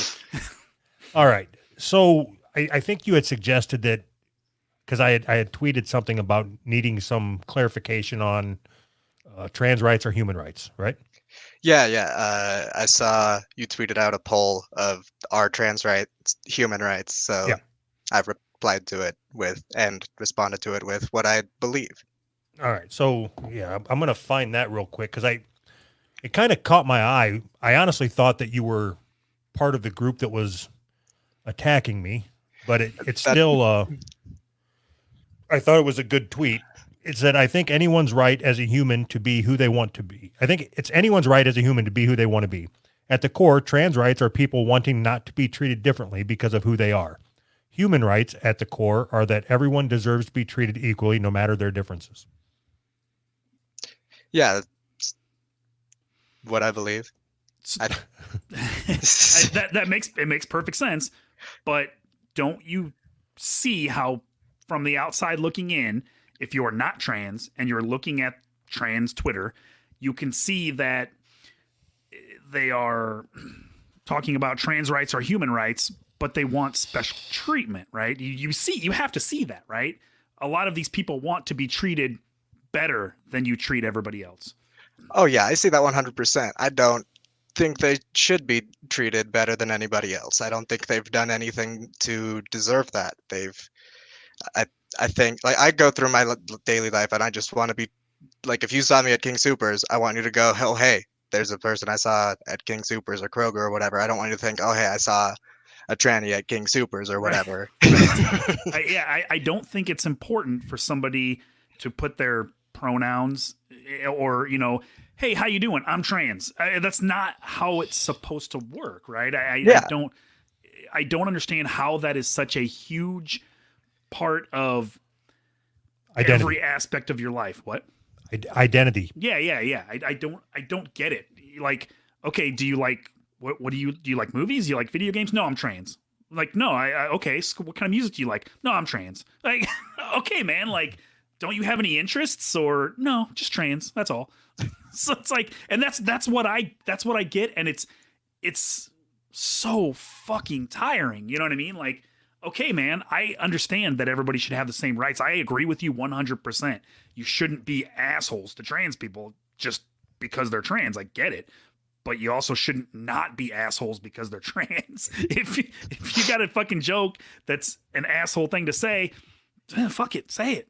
All right. So I think you had suggested that because I had tweeted something about needing some clarification on trans rights or human rights, right? Yeah. I saw you tweeted out a poll of our trans rights, human rights. So yeah. I've replied to it and responded to it with what I believe. All right. So yeah, I'm going to find that real quick because It kind of caught my eye. I honestly thought that you were part of the group that was attacking me, but it's still, I thought it was a good tweet. It said, I think anyone's right as a human to be who they want to be. I think it's anyone's right as a human to be who they want to be. At the core, trans rights are people wanting not to be treated differently because of who they are. Human rights at the core are that everyone deserves to be treated equally, no matter their differences. Yeah, that's what I believe. That makes perfect sense, but don't you see how from the outside looking in, if you're not trans and you're looking at trans Twitter, you can see that they are talking about trans rights or human rights, but they want special treatment, right? You have to see that, right? A lot of these people want to be treated better than you treat everybody else. Oh yeah, I see that 100%. I don't think they should be treated better than anybody else. I don't think they've done anything to deserve that. I think, like, I go through my daily life and I just want to be, like, if you saw me at King Soopers, I want you to go, oh, hey, there's a person I saw at King Soopers or Kroger or whatever. I don't want you to think, oh, hey, I saw a tranny at King Soopers or whatever. Right. I don't think it's important for somebody to put their pronouns or, hey, how you doing? I'm trans. That's not how it's supposed to work, right? I don't understand how that is such a huge part of Identity. every aspect of your life. What? Identity. Yeah. I don't get it. Like, okay, do you like what do you like movies? Do you like video games? No, I'm trans. Like, no, okay. So what kind of music do you like? No, I'm trans. Like, okay, man. Like, don't you have any interests or no? Just trans. That's all. So it's like, and that's what I get, and it's so fucking tiring. You know what I mean? Like, okay, man, I understand that everybody should have the same rights. I agree with you 100%. You shouldn't be assholes to trans people just because they're trans. I get it. But you also shouldn't not be assholes because they're trans. If you got a fucking joke that's an asshole thing to say, fuck it, say it.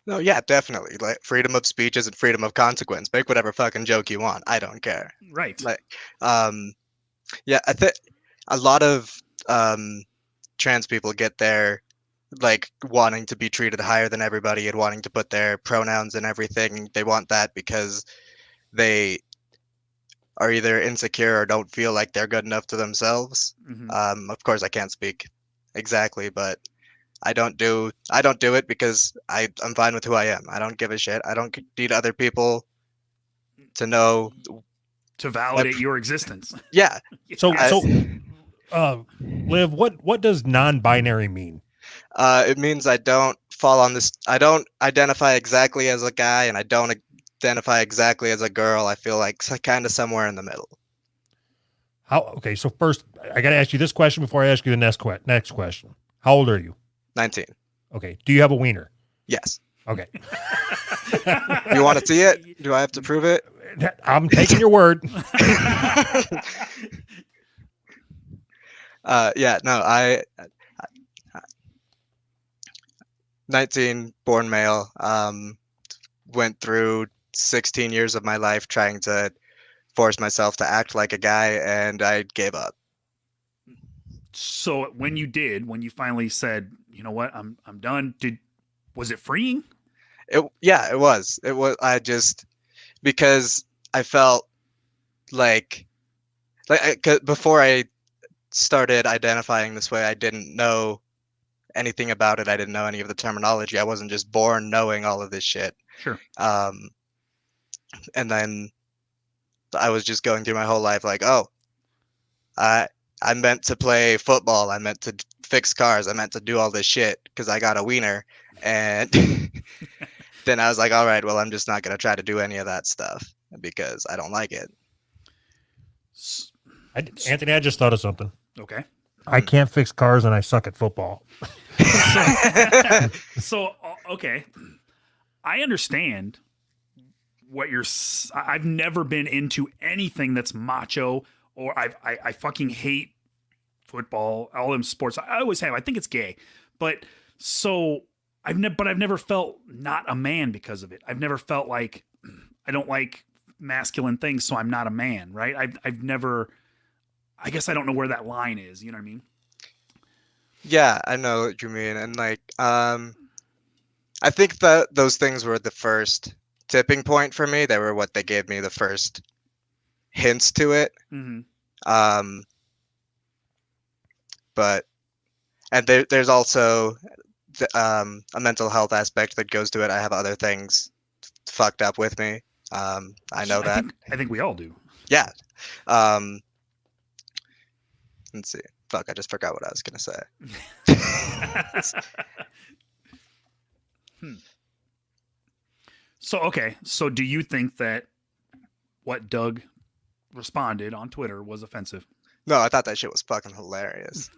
No, yeah, definitely. Like, freedom of speech isn't freedom of consequence. Make whatever fucking joke you want. I don't care. Right. Like, yeah, I think a lot of trans people get there, like, wanting to be treated higher than everybody and wanting to put their pronouns and everything. They want that because they are either insecure or don't feel like they're good enough to themselves. Mm-hmm. Of course, I can't speak exactly, but I don't do it because I'm fine with who I am. I don't give a shit. I don't need other people to know, to validate your existence. Yeah. So Liv, what does non-binary mean? It means I don't fall on this. I don't identify exactly as a guy, and I don't identify exactly as a girl. I feel like kind of somewhere in the middle. Okay, so first I got to ask you this question before I ask you the next question. How old are you? 19. Okay. Do you have a wiener? Yes. Okay. You want to see it? Do I have to prove it? I'm taking your word. Yeah, no, I 19, born male, went through 16 years of my life trying to force myself to act like a guy, and I gave up. So when you finally said, you know what, I'm done, was it freeing? It was. Because I felt like before I started identifying this way, I didn't know anything about it. I didn't know any of the terminology. I wasn't just born knowing all of this shit. Sure. And then I was just going through my whole life like, oh, I meant to play football. I meant to fix cars. I meant to do all this shit because I got a wiener. And then I was like, all right, well, I'm just not going to try to do any of that stuff because I don't like it. Anthony, I just thought of something. Okay. I can't fix cars and I suck at football. So, okay. I understand what I've never been into anything that's macho, or I fucking hate football, all them sports. I always have. I think it's gay. But so I've never felt not a man because of it. I've never felt like I don't like masculine things, so I'm not a man, right? I've never, I guess I don't know where that line is. You know what I mean? Yeah, I know what you mean. And like, I think that those things were the first tipping point for me. They were what they gave me the first hints to it. Mm-hmm. But and there's also a mental health aspect that goes to it. I have other things fucked up with me. I know that. I think we all do. Yeah. Let's see. Fuck, I just forgot what I was gonna say. So okay, so do you think that what Doug responded on Twitter was offensive? No, I thought that shit was fucking hilarious.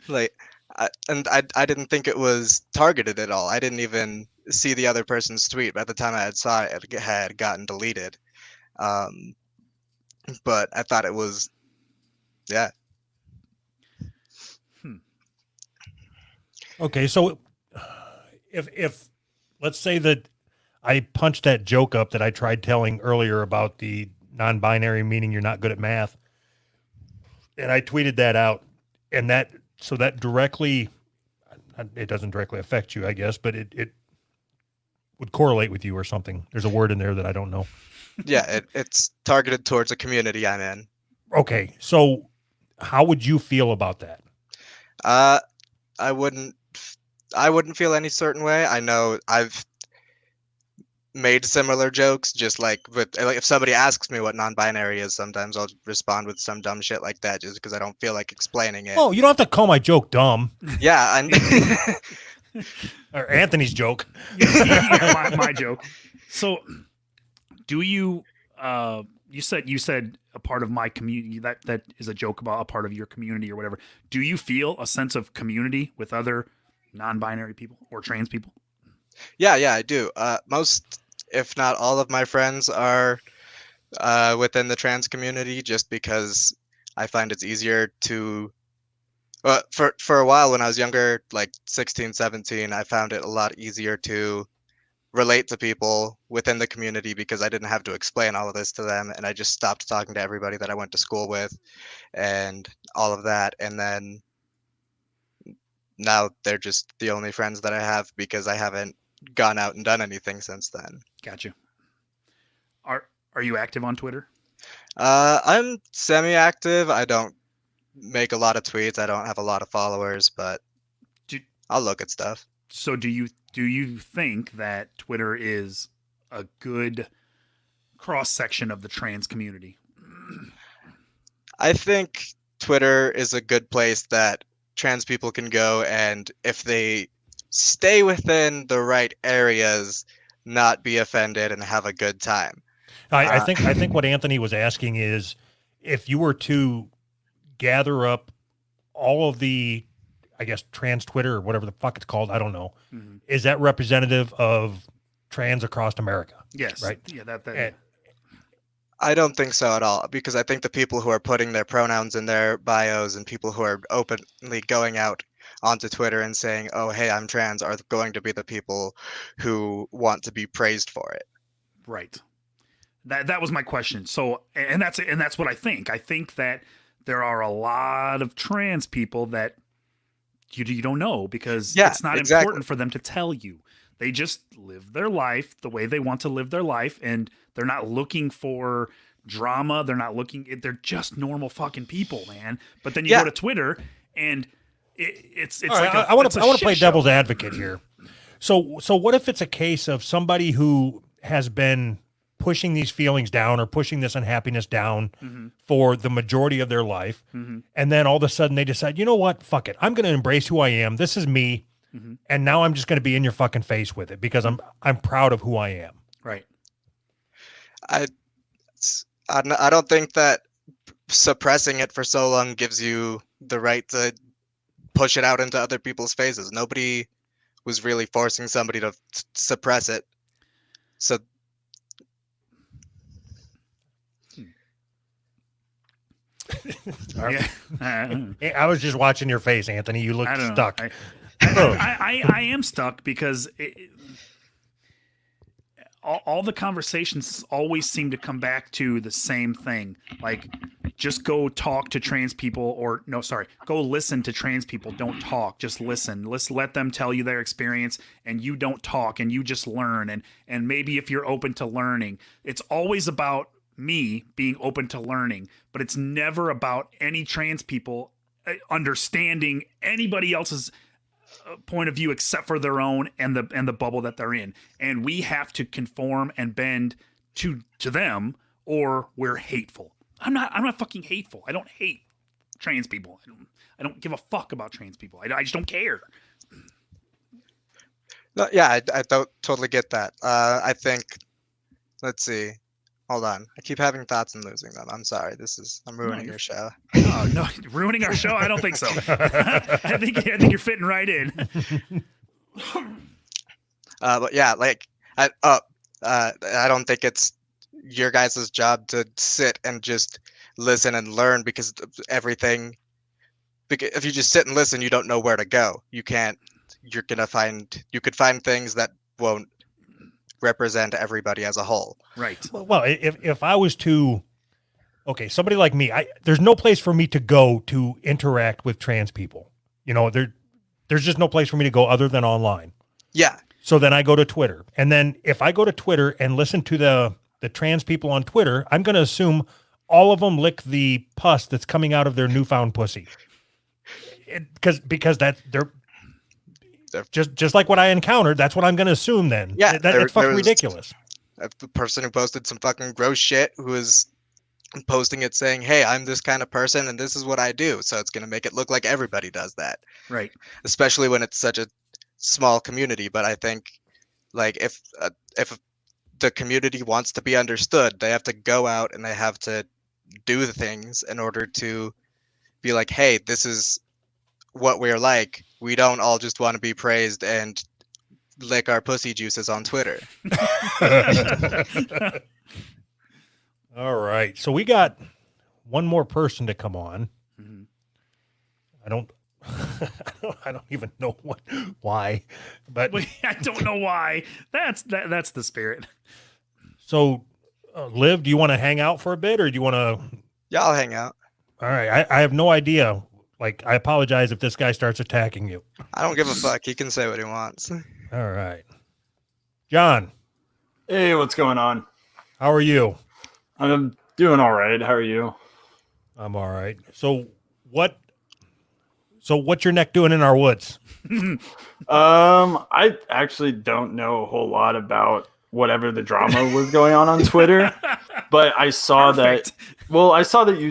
Like, I didn't think it was targeted at all. I didn't even see the other person's tweet. By the time I saw it, it had gotten deleted. But I thought it was, yeah. Okay, so if let's say that I punched that joke up that I tried telling earlier about the non-binary, meaning you're not good at math, and I tweeted that out, and that directly, it doesn't directly affect you, I guess, but it would correlate with you or something. There's a word in there that I don't know. Yeah, it's targeted towards a community I'm in. Okay, so how would you feel about that? I wouldn't feel any certain way. I know I've made similar jokes, just like if somebody asks me what non-binary is, sometimes I'll respond with some dumb shit like that just because I don't feel like explaining it. Oh, you don't have to call my joke dumb. Yeah, Or Anthony's joke. Yeah, my joke. So, do you? You said a part of my community, that is a joke about a part of your community or whatever. Do you feel a sense of community with other non-binary people or trans people? Yeah, I do. Most, if not all of my friends are within the trans community, just because I find it's easier to, for a while when I was younger, like 16, 17, I found it a lot easier to relate to people within the community because I didn't have to explain all of this to them, and I just stopped talking to everybody that I went to school with and all of that. And then now they're just the only friends that I have because I haven't gone out and done anything since then. Gotcha. Are you active on Twitter? I'm semi-active. I don't make a lot of tweets. I don't have a lot of followers, but I'll look at stuff. So do you think that Twitter is a good cross section of the trans community? I think Twitter is a good place that trans people can go, and if they stay within the right areas, not be offended and have a good time. I think what Anthony was asking is if you were to gather up all of the, I guess, trans Twitter or whatever the fuck it's called, I don't know. Mm-hmm. Is that representative of trans across America? Yes. Right. Yeah. That. I don't think so at all, because I think the people who are putting their pronouns in their bios and people who are openly going out onto Twitter and saying, "Oh, hey, I'm trans," are going to be the people who want to be praised for it. Right. That was my question. So, and that's what I think. I think that there are a lot of trans people that you don't know because it's not important for them to tell you. They just live their life the way they want to live their life, and they're not looking for drama. They're just normal fucking people, man. But then you go to Twitter and it's right, like I want to play devil's advocate here. So what if it's a case of somebody who has been pushing these feelings down or pushing this unhappiness down mm-hmm. for the majority of their life, mm-hmm. and then all of a sudden they decide, you know what, fuck it, I'm going to embrace who I am. This is me, mm-hmm. and now I'm just going to be in your fucking face with it because I'm proud of who I am. Right. I don't think that suppressing it for so long gives you the right to push it out into other people's faces. Nobody was really forcing somebody to suppress it. So yeah. I was just watching your face, Anthony. You look stuck. I am stuck because all the conversations always seem to come back to the same thing. Like, just go talk to trans people, or no, sorry, go listen to trans people. Don't talk, just listen. Let them tell you their experience, and you don't talk, and you just learn. And maybe if you're open to learning, it's always about me being open to learning, but it's never about any trans people understanding anybody else's point of view except for their own and the bubble that they're in, and we have to conform and bend to them, or we're hateful. I'm not fucking hateful. I don't hate trans people. I don't give a fuck about trans people. I just don't care. No, yeah, I don't totally get that. I think, let's see. Hold on. I keep having thoughts and losing them. I'm sorry. I'm ruining your show. Oh, no, ruining our show? I don't think so. I think you're fitting right in. But yeah, like I don't think it's your guys' job to sit and just listen and learn, because everything. Because if you just sit and listen, you don't know where to go. You could find things that won't represent everybody as a whole. Right. Well, if I was to, okay, somebody like me, there's no place for me to go to interact with trans people. There's just no place for me to go other than online. Yeah. So then I go to Twitter, and then if I go to Twitter and listen to the trans people on Twitter, I'm going to assume all of them lick the pus that's coming out of their newfound pussy, because they're just like what I encountered. That's what I'm going to assume then. Yeah, that's fucking ridiculous. A person who posted some fucking gross shit, who was posting it saying, "Hey, I'm this kind of person and this is what I do." So it's going to make it look like everybody does that. Right. Especially when it's such a small community. But I think, like, if the community wants to be understood, they have to go out and they have to do the things in order to be like, "Hey, this is what we're like. We don't all just want to be praised and lick our pussy juices on Twitter." All right. So we got one more person to come on. Mm-hmm. I don't even know why, but I don't know why. That's the spirit. So, Liv, do you want to hang out for a bit, or do you want to? Yeah, I'll hang out. All right. I have no idea. Like, I apologize if this guy starts attacking you. I don't give a fuck. He can say what he wants. All right. John. Hey, what's going on? How are you? I'm doing all right. How are you? I'm all right. So what's your neck doing in our woods? I actually don't know a whole lot about whatever the drama was going on Twitter, but I saw that you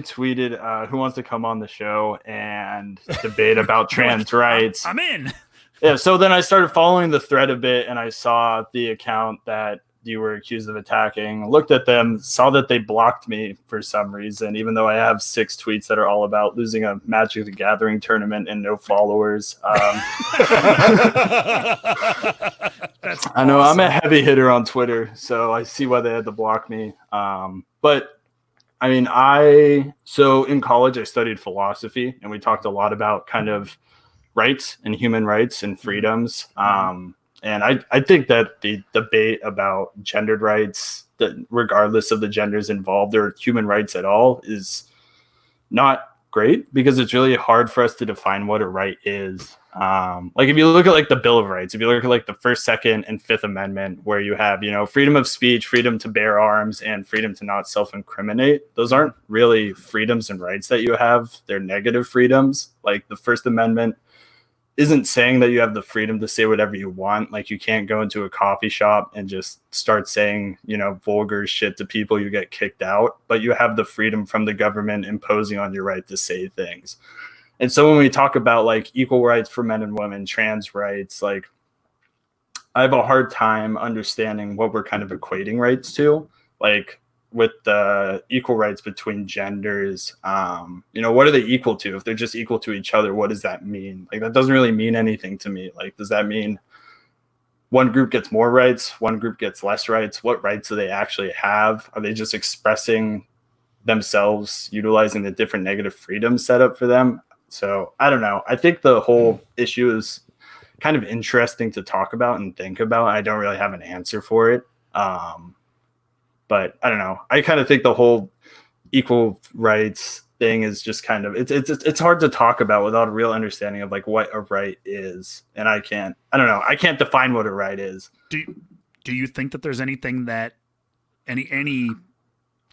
tweeted who wants to come on the show and debate about trans rights. I'm in. Yeah, so then I started following the thread a bit, and I saw the account that you were accused of attacking, looked at them, saw that they blocked me for some reason, even though I have 6 tweets that are all about losing a Magic the Gathering tournament and no followers. That's I know awesome. I'm a heavy hitter on Twitter, so I see why they had to block me. But I mean, so in college, I studied philosophy, and we talked a lot about kind of rights and human rights and freedoms. And I think that the debate about gendered rights, that regardless of the genders involved or human rights at all, is not great, because it's really hard for us to define what a right is. Like if you look at like the Bill of Rights, if you look at like the First, Second, and Fifth Amendment, where you have, freedom of speech, freedom to bear arms, and freedom to not self-incriminate, those aren't really freedoms and rights that you have. They're negative freedoms. Like the First Amendment isn't saying that you have the freedom to say whatever you want. Like you can't go into a coffee shop and just start saying, vulgar shit to people, you get kicked out, but you have the freedom from the government imposing on your right to say things. And so when we talk about like equal rights for men and women, trans rights, like I have a hard time understanding what we're kind of equating rights to. Like with the equal rights between genders, what are they equal to? If they're just equal to each other, what does that mean? Like, that doesn't really mean anything to me. Like, does that mean one group gets more rights, one group gets less rights? What rights do they actually have? Are they just expressing themselves, utilizing the different negative freedoms set up for them? So I don't know. I think the whole issue is kind of interesting to talk about and think about. I don't really have an answer for it. But I don't know. I kind of think the whole equal rights thing is just kind of it's hard to talk about without a real understanding of like what a right is. And I don't know. I can't define what a right is. Do you think that there's anything that any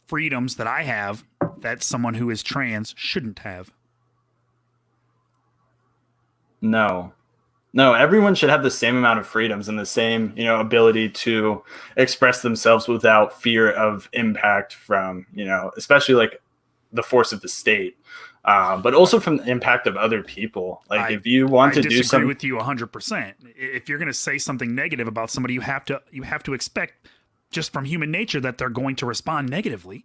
freedoms that I have that someone who is trans shouldn't have? No, everyone should have the same amount of freedoms and the same, ability to express themselves without fear of impact from, especially like the force of the state, but also from the impact of other people. Like if you want to do something, I disagree with you 100%. If you're going to say something negative about somebody, you have to expect just from human nature that they're going to respond negatively.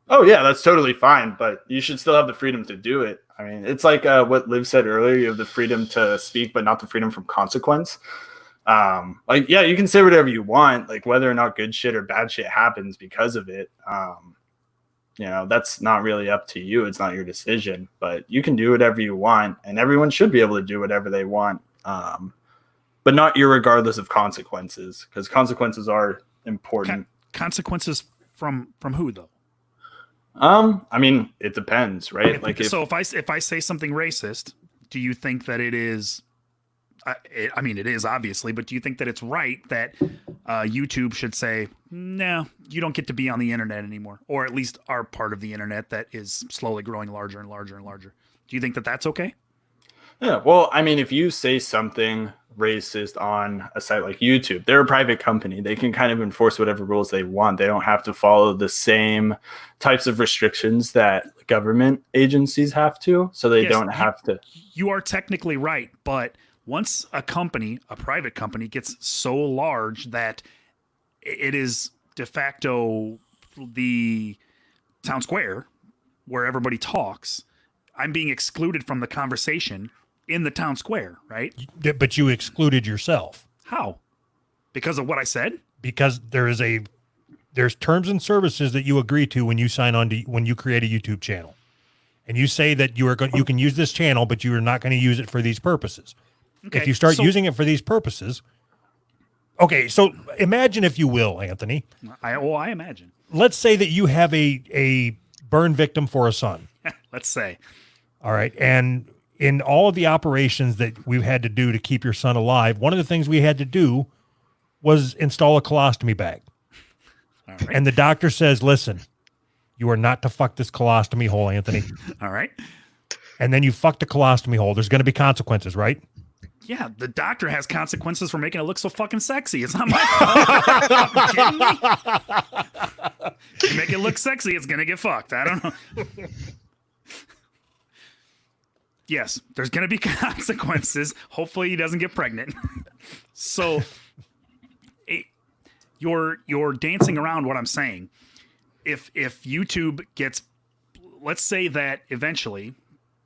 Oh yeah, that's totally fine, but you should still have the freedom to do it. I mean, it's like what Liv said earlier, you have the freedom to speak, but not the freedom from consequence. Like, yeah, you can say whatever you want, like whether or not good shit or bad shit happens because of it. That's not really up to you. It's not your decision, but you can do whatever you want, and everyone should be able to do whatever they want. But not irregardless of consequences, because consequences are important. Consequences from who though? I mean, it depends, right? If I say something racist, do you think that it is? I mean, it is obviously, but do you think that it's right that YouTube should say, no, you don't get to be on the internet anymore, or at least our part of the internet that is slowly growing larger and larger and larger? Do you think that that's okay? Yeah, well, I mean, if you say something racist on a site like YouTube, they're a private company. They can kind of enforce whatever rules they want. They don't have to follow the same types of restrictions that government agencies have to. So they don't have to. You are technically right. But once a private company gets so large that it is de facto the town square where everybody talks, I'm being excluded from the conversation in the town square, right? But you excluded yourself. How? Because of what I said? Because there's terms and services that you agree to when you sign on to, when you create a YouTube channel, and you say that you can use this channel, but you are not going to use it for these purposes. Okay, if you start using it for these purposes, okay. So imagine, if you will, Anthony. I imagine. Let's say that you have a burn victim for a son. Let's say. All right, and in all of the operations that we've had to do to keep your son alive, one of the things we had to do was install a colostomy bag. All right. And the doctor says, listen, you are not to fuck this colostomy hole, Anthony. All right. And then you fuck the colostomy hole. There's going to be consequences, right? Yeah, the doctor has consequences for making it look so fucking sexy. It's not my fault. Are you kidding me? You make it look sexy, it's going to get fucked. I don't know. Yes, there's going to be consequences. Hopefully he doesn't get pregnant. So you're dancing around what I'm saying. If YouTube gets, let's say that eventually,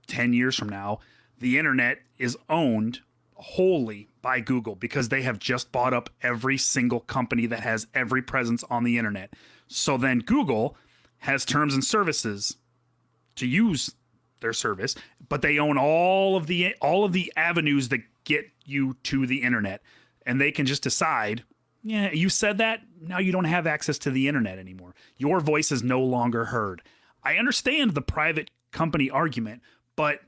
10 years from now, the internet is owned wholly by Google because they have just bought up every single company that has every presence on the internet. So then Google has terms and services to use their service, but they own all of the avenues that get you to the internet, and they can just decide, yeah, you said that, now you don't have access to the internet anymore. Your voice is no longer heard. I understand the private company argument, but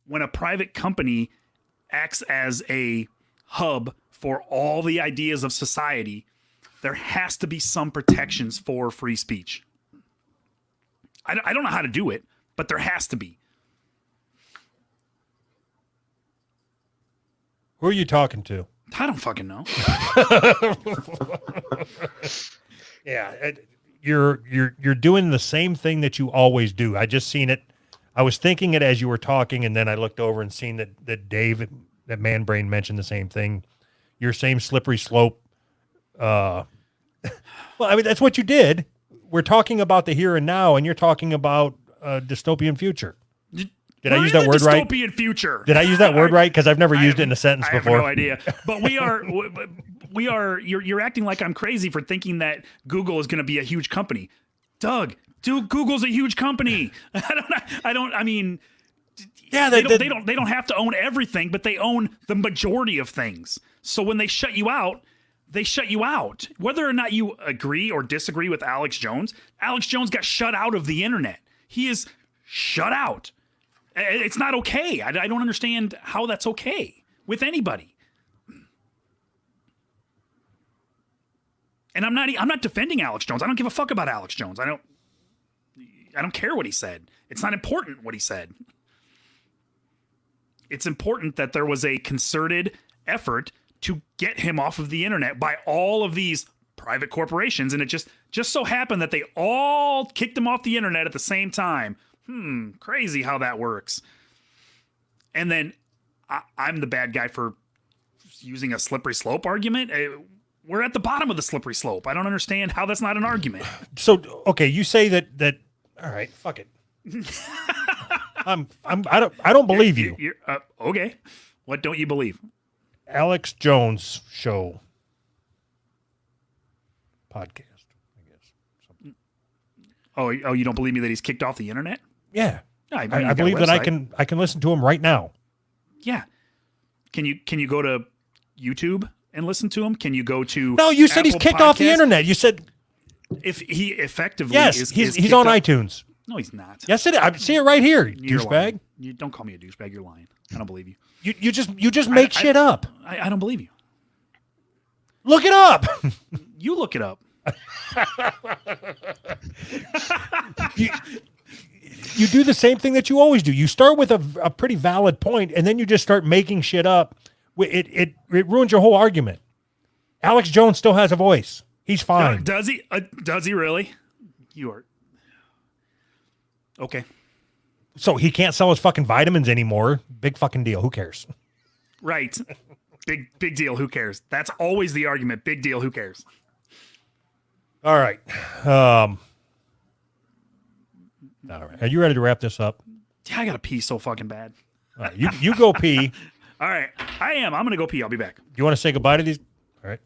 when a private company acts as a hub for all the ideas of society, there has to be some protections for free speech. I don't know how to do it, but there has to be. Who are you talking to? I don't fucking know. Yeah, you're doing the same thing that you always do. I just seen it. I was thinking it as you were talking, and then I looked over and seen that Dave, that Man Brain, mentioned the same thing. Your same slippery slope. Well, I mean, that's what you did. We're talking about the here and now, and you're talking about a dystopian future. Did I use that word right? Dystopian future. Did I use that word right? Because I've never used it in a sentence before. I have no idea. But we are. You're acting like I'm crazy for thinking that Google is going to be a huge company. Doug, Google's a huge company. I mean, yeah, they don't have to own everything, but they own the majority of things. So when they shut you out, they shut you out. Whether or not you agree or disagree with Alex Jones got shut out of the internet. He is shut out. It's not okay. I don't understand how that's okay with anybody. And I'm not defending Alex Jones. I don't give a fuck about Alex Jones. I don't care what he said. It's not important what he said. It's important that there was a concerted effort to get him off of the internet by all of these private corporations, and it just so happened that they all kicked him off the internet at the same time. Crazy how that works. And then I'm the bad guy for using a slippery slope argument. We're at the bottom of the slippery slope. I don't understand how that's not an argument. So, okay, you say that all right, fuck it. I don't believe you. Okay. What don't you believe? Alex Jones show podcast, I guess. Something. Oh, you don't believe me that he's kicked off the internet? Yeah. I believe that I can listen to him right now. Yeah. Can you go to YouTube and listen to him? Can you go to No, you said he's kicked off the internet. You said if he effectively yes, is he's on iTunes. No, he's not. Yes, it is. I see it right here, You're douchebag. lying. You don't call me a douchebag. You're lying. I don't believe you. You just make shit up. I don't believe you. Look it up. You look it up. You do the same thing that you always do. You start with a pretty valid point, and then you just start making shit up. It ruins your whole argument. Alex Jones still has a voice. He's fine. Does he? Does he really? You are okay. So he can't sell his fucking vitamins anymore. Big fucking deal. Who cares? Right. Big deal. Who cares? That's always the argument. Big deal. Who cares? All right. All right. Are you ready to wrap this up? Yeah, I gotta pee so fucking bad. All right. You go pee. All right. I am. I'm gonna go pee. I'll be back. You want to say goodbye to these? All right.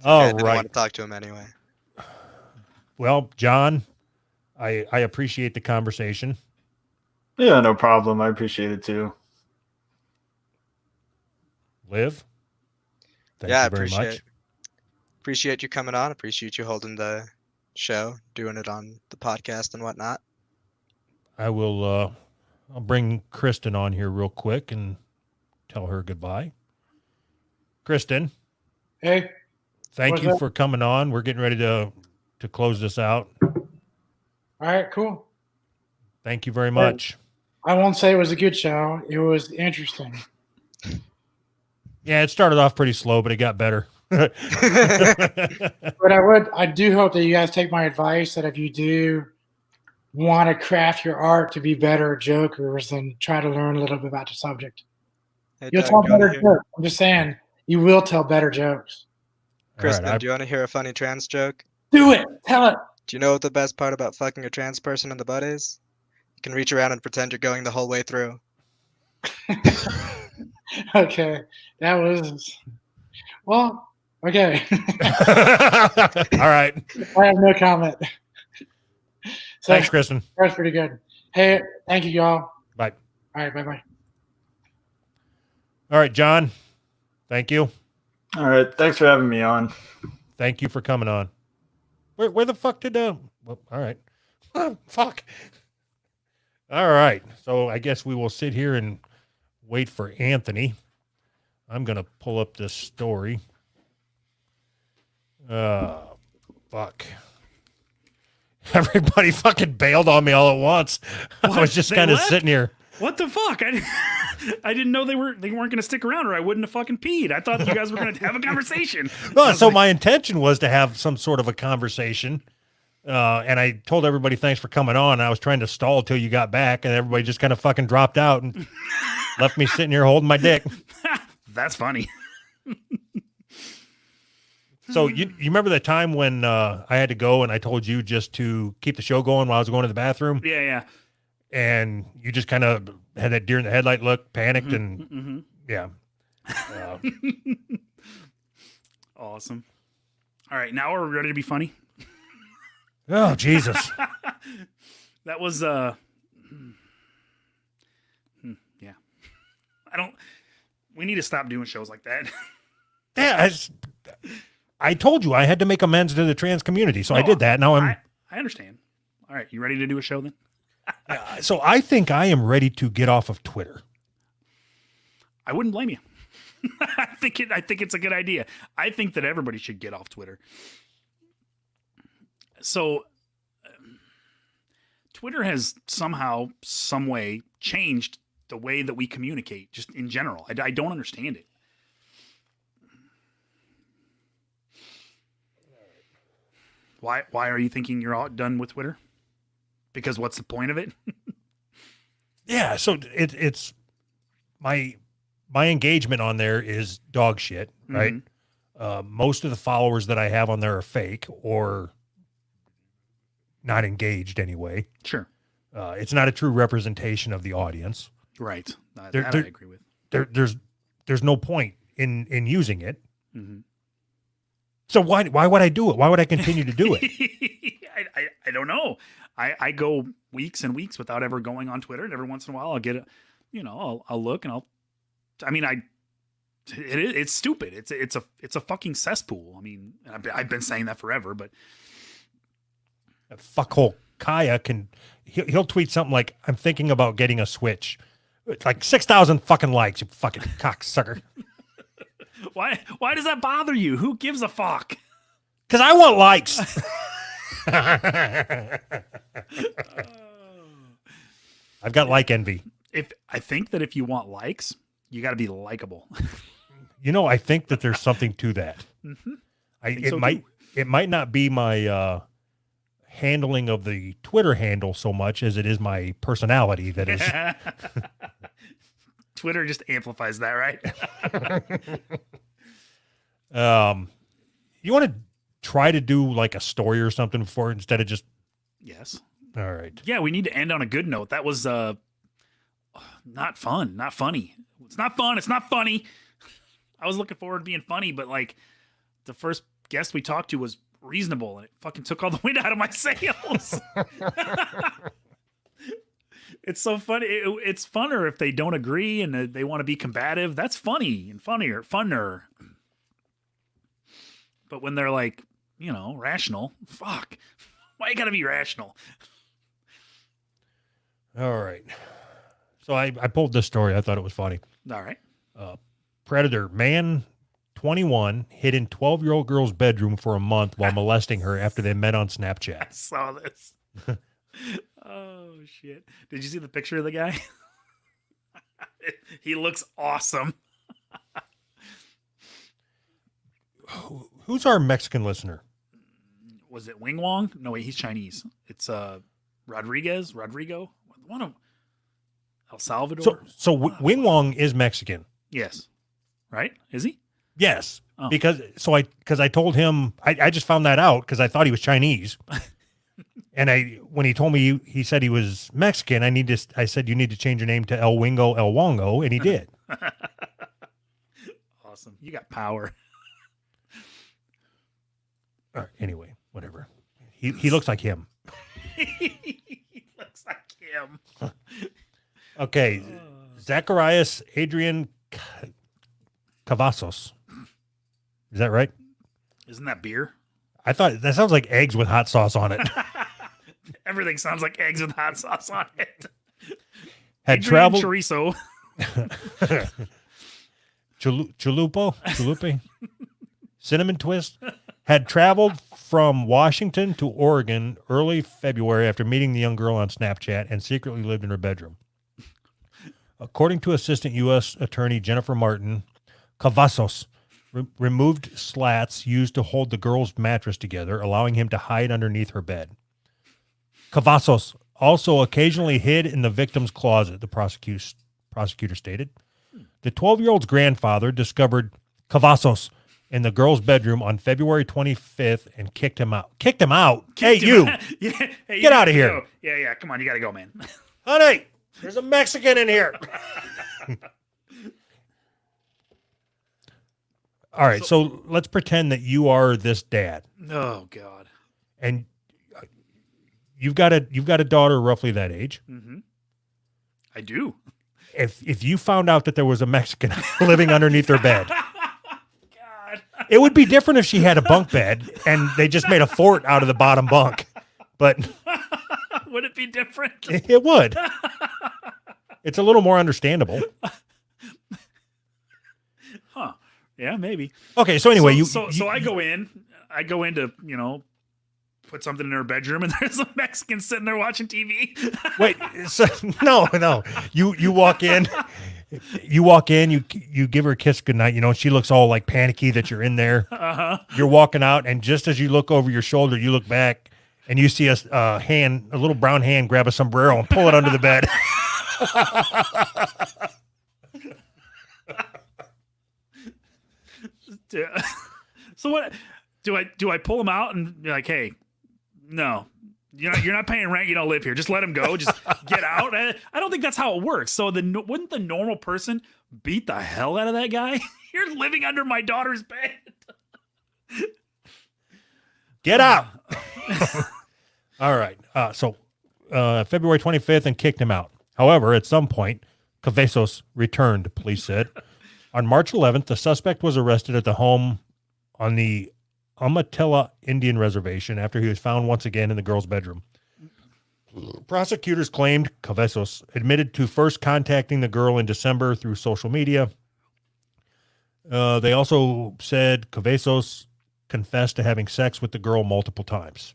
All I didn't right. want to talk to him anyway. Well, John, I appreciate the conversation. Yeah, no problem. I appreciate it too. Liv, thank Yeah, I you very much. appreciate you coming on. Appreciate you holding the show, doing it on the podcast and whatnot. I will. I'll bring Kristen on here real quick and tell her goodbye. Kristen, Hey, thank What's you up? for coming on. We're getting ready to close this out. all right, cool. Thank you very much. I won't say it was a good show. It was interesting. Yeah, it started off pretty slow, but it got better. But I do hope that you guys take my advice that if you do want to craft your art to be better jokers, then try to learn a little bit about the subject. Hey, You'll Doug, tell do you wanna better hear- jokes. I'm just saying, you will tell better jokes. Kristen, All right, do you want to hear a funny trans joke? Do it. Tell it. Do you know what the best part about fucking a trans person in the butt is? You can reach around and pretend you're going the whole way through. Okay. That was, well, okay. All right. I have no comment. So Thanks, Kristen. that's pretty good. Hey, thank you, y'all. Bye. All right. Bye-bye. All right, John. Thank you. All right. Thanks for having me on. Thank you for coming on. Where the fuck did well, all right. Fuck. All right. So I guess we will sit here and wait for Anthony. I'm gonna pull up this story. Fuck. Everybody fucking bailed on me all at once. I What? was just They kind of left? sitting here. What the fuck? I didn't know they weren't going to stick around, or I wouldn't have fucking peed. I thought you guys were going to have a conversation. Well, so my intention was to have some sort of a conversation. And I told everybody thanks for coming on. I was trying to stall till you got back, and everybody just kind of fucking dropped out and left me sitting here holding my dick. That's funny. So you remember the time when I had to go and I told you just to keep the show going while I was going to the bathroom, Yeah. and you just kind of had that deer in the headlight look, panicked, and Mm-hmm. yeah. Awesome. All right, now we're ready to be funny. Oh Jesus! That was yeah. We need to stop doing shows like that. Yeah, I told you I had to make amends to the trans community, so I did that. Now I understand. All right, you ready to do a show then? So I think I am ready to get off of Twitter. I wouldn't blame you. I think it's a good idea. I think that everybody should get off Twitter. So Twitter has somehow, some way changed the way that we communicate just in general. I don't understand it. Why are you thinking you're all done with Twitter? Because what's the point of it? Yeah, so it's my engagement on there is dog shit, right? Most of the followers that I have on there are fake or not engaged anyway. Sure. It's not a true representation of the audience. Right. That I agree with. There's no point in using it. Mm-hmm. So why would I do it? Why would I continue to do it? I don't know. I go weeks and weeks without ever going on Twitter, and every once in a while I'll get I'll look and it's stupid. It's a fucking cesspool. I mean, I've been saying that forever, but fuckhole Kaya he'll tweet something like, "I'm thinking about getting a Switch." It's like 6,000 fucking likes, you fucking cocksucker. Why does that bother you? Who gives a fuck? Because I want likes. I've got like envy. I think that if you want likes, you got to be likable. I think that there's something to that. Mm-hmm. It might not be my handling of the Twitter handle so much as it is my personality that is. Twitter just amplifies that, right? You want to try to do like a story or something for it instead of just. Yes. All right. Yeah, we need to end on a good note. That was not fun, not funny. It's not fun. It's not funny. I was looking forward to being funny, but like the first guest we talked to was reasonable, and it fucking took all the wind out of my sails. It's so funny. It's funner if they don't agree and they want to be combative. That's funny and funner. But when they're like, rational, fuck. Why you gotta be rational? All right. So I pulled this story. I thought it was funny. All right. Predator, man 21, hid in 12-year-old girl's bedroom for a month while molesting her after they met on Snapchat. I saw this. Oh, shit. Did you see the picture of the guy? He looks awesome. Who's our Mexican listener? Was it Wing Wong? No, wait, he's Chinese. It's Rodrigo? One of El Salvador? So Wing Wong is Mexican. Yes. Right? Is he? Yes. Oh. Because I told him, I just found that out because I thought he was Chinese. And when he told me he said he was Mexican, I said you need to change your name to El Wingo El Wongo, and he did. Awesome. You got power. Anyway, whatever. He looks like him. He looks like him. Okay. Zacharias Adrian Cavazos. Is that right? Isn't that beer? I thought that sounds like eggs with hot sauce on it. Everything sounds like eggs with hot sauce on it. Had traveled chorizo. Chalupa, cinnamon twist. Had traveled from Washington to Oregon early February after meeting the young girl on Snapchat and secretly lived in her bedroom. According to Assistant U.S. Attorney Jennifer Martin, Cavazos removed slats used to hold the girl's mattress together, allowing him to hide underneath her bed. Cavazos also occasionally hid in the victim's closet, the prosecutor stated. The 12-year-old's grandfather discovered Cavazos in the girl's bedroom on February 25th and kicked him out. Kicked him out? Hey, you. Yeah, hey, get out of here. Go. Yeah. Come on. You got to go, man. Honey, there's a Mexican in here. All right. So let's pretend that you are this dad. Oh, God. And you've got a daughter roughly that age. Mm-hmm. I do. if you found out that there was a Mexican living underneath her bed, God. it would be different if she had a bunk bed and they just made a fort out of the bottom bunk. But Would it be different? it would. It's a little more understandable. Huh. Yeah, maybe. Okay, so anyway, so I go in to, put something in her bedroom, and there's a Mexican sitting there watching TV. wait. So, no. You walk in. You give her a kiss goodnight. She looks all like panicky that you're in there. You're walking out, and just as you look over your shoulder, you look back, and you see a little brown hand grab a sombrero and pull it under the bed. So what do I pull him out and be like, hey, no, you're not paying rent. You don't live here. Just let him go. Just get out. I don't think that's how it works. So wouldn't the normal person beat the hell out of that guy? You're living under my daughter's bed. Get out. All right. So February 25th and kicked him out. However, at some point, Cabezos returned, police said. On March 11th, the suspect was arrested at the home on the Umatilla Indian Reservation after he was found once again in the girl's bedroom. Prosecutors claimed Cabezos admitted to first contacting the girl in December through social media. They also said Cabezos confessed to having sex with the girl multiple times.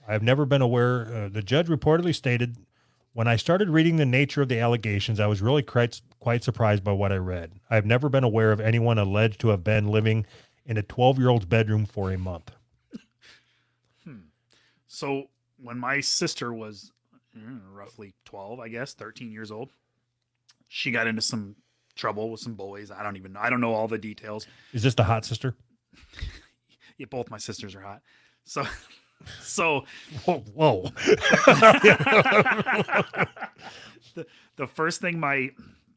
I've never been aware. The judge reportedly stated, when I started reading the nature of the allegations, I was really quite surprised by what I read. I've never been aware of anyone alleged to have been living in a 12-year-old's bedroom for a month. So when my sister was roughly 12, I guess, 13 years old, she got into some trouble with some boys. I don't even know. I don't know all the details. Is this the hot sister? Yeah, both my sisters are hot. So Whoa. the first thing my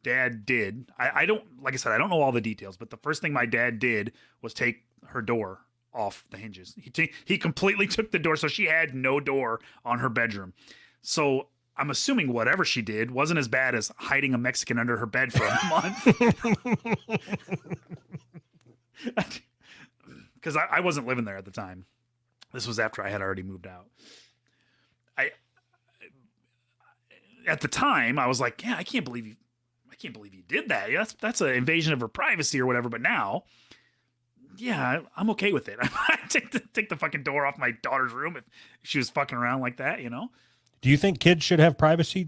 dad did, I don't, like I said, I don't know all the details, but the first thing my dad did was take her door off the hinges. He completely took the door, so she had no door on her bedroom. So I'm assuming whatever she did wasn't as bad as hiding a Mexican under her bed for a month. Because I wasn't living there at the time. This was after I had already moved out. At the time, I was like, yeah, I can't believe you did that. That's an invasion of her privacy or whatever. But now, yeah, I'm okay with it. I take the fucking door off my daughter's room if she was fucking around like that, Do you think kids should have privacy?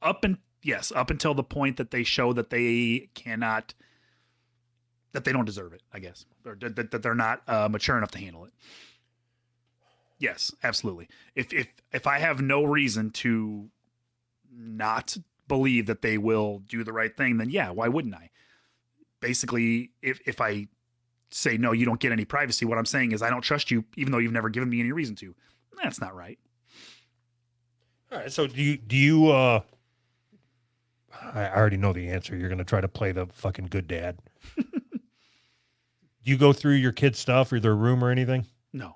Up until the point that they show that they cannot, that they don't deserve it, I guess, or that they're not mature enough to handle it. Yes, absolutely. If I have no reason to not believe that they will do the right thing, then yeah, why wouldn't I? Basically, if I say, no, you don't get any privacy, what I'm saying is I don't trust you, even though you've never given me any reason to. That's not right. All right. So do you I already know the answer. You're going to try to play the fucking good dad. Do you go through your kids' stuff or their room or anything? No.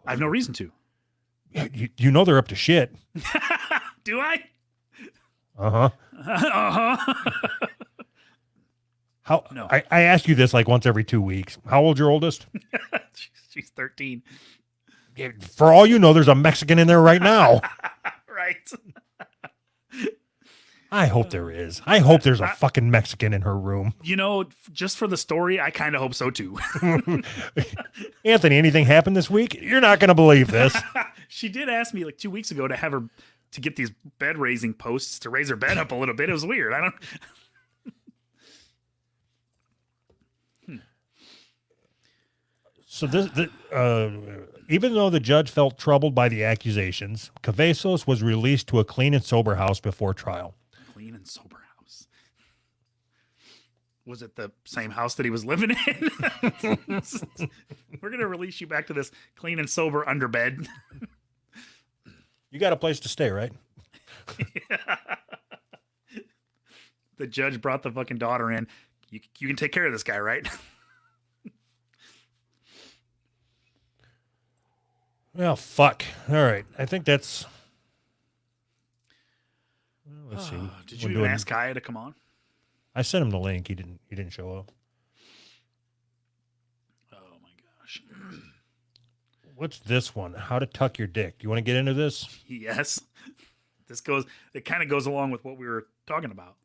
I have no reason to. Yeah, you know they're up to shit. Do I? Uh-huh. Uh-huh. How? No. I ask you this like once every 2 weeks. How old's your oldest? She's 13. Yeah, for all you know, there's a Mexican in there right now. Right. I hope there is. I hope there's a fucking Mexican in her room. Just for the story, I kind of hope so too. Anthony, anything happened this week? You're not going to believe this. She did ask me like 2 weeks ago to get these bed raising posts to raise her bed up a little bit. It was weird. I don't. So even though the judge felt troubled by the accusations, Cabezos was released to a clean and sober house before trial. Clean and sober house. Was it the same house that he was living in? We're going to release you back to this clean and sober underbed. You got a place to stay, right? Yeah. The judge brought the fucking daughter in. You can take care of this guy, right? Well, fuck. All right. I think that's. Well, let's see. Did We're you even doing- ask Kaya to come on? I sent him the link. He didn't show up. Oh my gosh. What's this one? How to tuck your dick. Do you want to get into this? Yes. It kind of goes along with what we were talking about.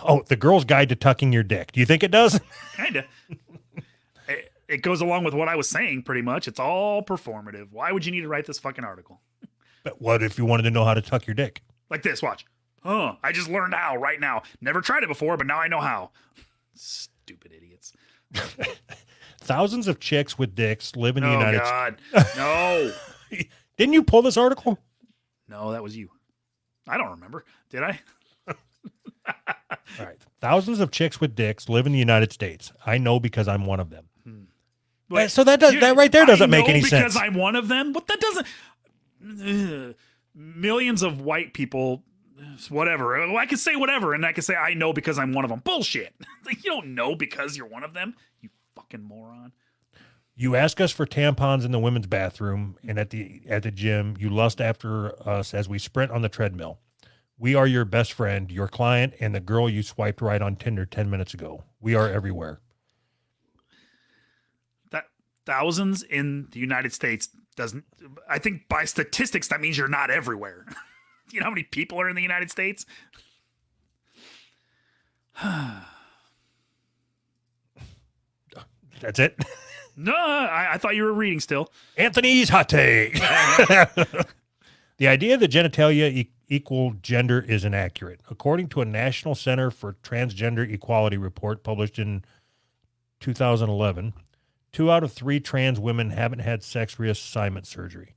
Oh, the girl's guide to tucking your dick. Do you think it does? Kind of. It goes along with what I was saying pretty much. It's all performative. Why would you need to write this fucking article? But what if you wanted to know how to tuck your dick? Like this, watch. Oh, I just learned how right now. Never tried it before, but now I know how. Stupid idiots. Thousands of chicks with dicks live in the United States. Oh, God. No. Didn't you pull this article? No, that was you. I don't remember. Did I? All right. Thousands of chicks with dicks live in the United States. I know because I'm one of them. Wait, So that right there doesn't make any sense. Because I'm one of them? What that doesn't... Millions of white people, whatever. I can say whatever, and I can say I know because I'm one of them. Bullshit. Like, you don't know because you're one of them, you fucking moron. You ask us for tampons in the women's bathroom, and at the gym, you lust after us as we sprint on the treadmill. We are your best friend, your client, and the girl you swiped right on Tinder 10 minutes ago. We are everywhere. That thousands in the United States doesn't... I think by statistics, that means you're not everywhere. You know how many people are in the United States? That's it. No, I thought you were reading still. Anthony's hot take. The idea that genitalia equal gender is inaccurate. According to a National Center for Transgender Equality report published in 2011, 2 out of 3 trans women haven't had sex reassignment surgery.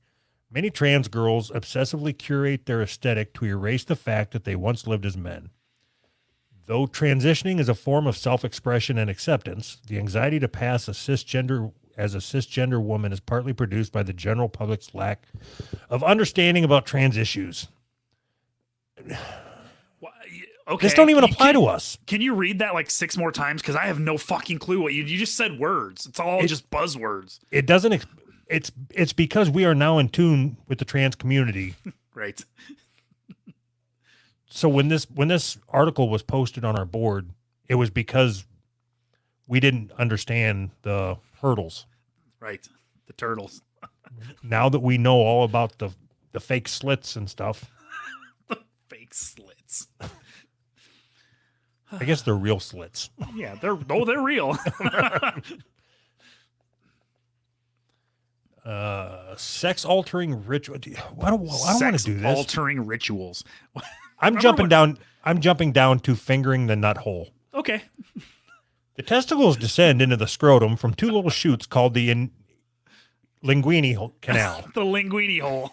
Many trans girls obsessively curate their aesthetic to erase the fact that they once lived as men. Though transitioning is a form of self-expression and acceptance, the anxiety to pass as a cisgender woman is partly produced by the general public's lack of understanding about trans issues. Okay, This don't even apply to us. Can you read that like 6 more times? Because I have no fucking clue what you just said. Words. It's all just buzzwords. It doesn't. It's because we are now in tune with the trans community. Right. So when this article was posted on our board, it was because we didn't understand the hurdles. Right. The turtles. Now that we know all about the fake slits and stuff, Fake slits. I guess they're real slits. Yeah, they're real. Sex altering ritual. I don't want to do this. Altering rituals. I'm jumping down to fingering the nut hole. Okay. The testicles descend into the scrotum from 2 little chutes called the linguini canal. The linguini hole.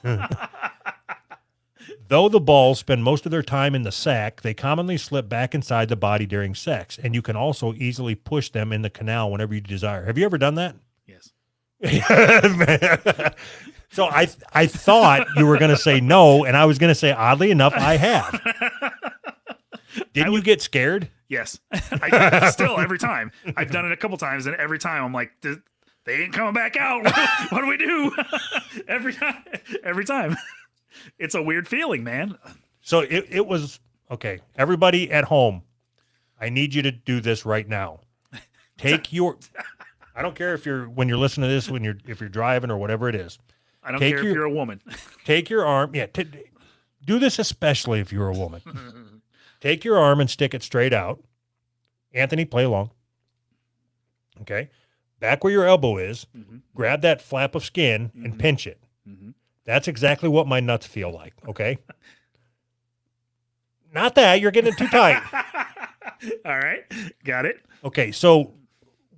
Though the balls spend most of their time in the sac, they commonly slip back inside the body during sex, and you can also easily push them in the canal whenever you desire. Have you ever done that? Yes. So I thought you were going to say no, and I was going to say, oddly enough, I have. Didn't you get scared? Yes. Still, every time. I've done it a couple times, and every time I'm like, they ain't coming back out. What do we do? Every time. It's a weird feeling, man. So it was, okay, everybody at home, I need you to do this right now. Take your, I don't care when you're listening to this, if you're driving or whatever it is. I don't care if you're a woman. Take your arm. Yeah. Do this especially if you're a woman. Take your arm and stick it straight out. Anthony, play along. Okay. Back where your elbow is, grab that flap of skin and pinch it. That's exactly what my nuts feel like. Okay. Not that. You're getting it too tight. All right. Got it. Okay. So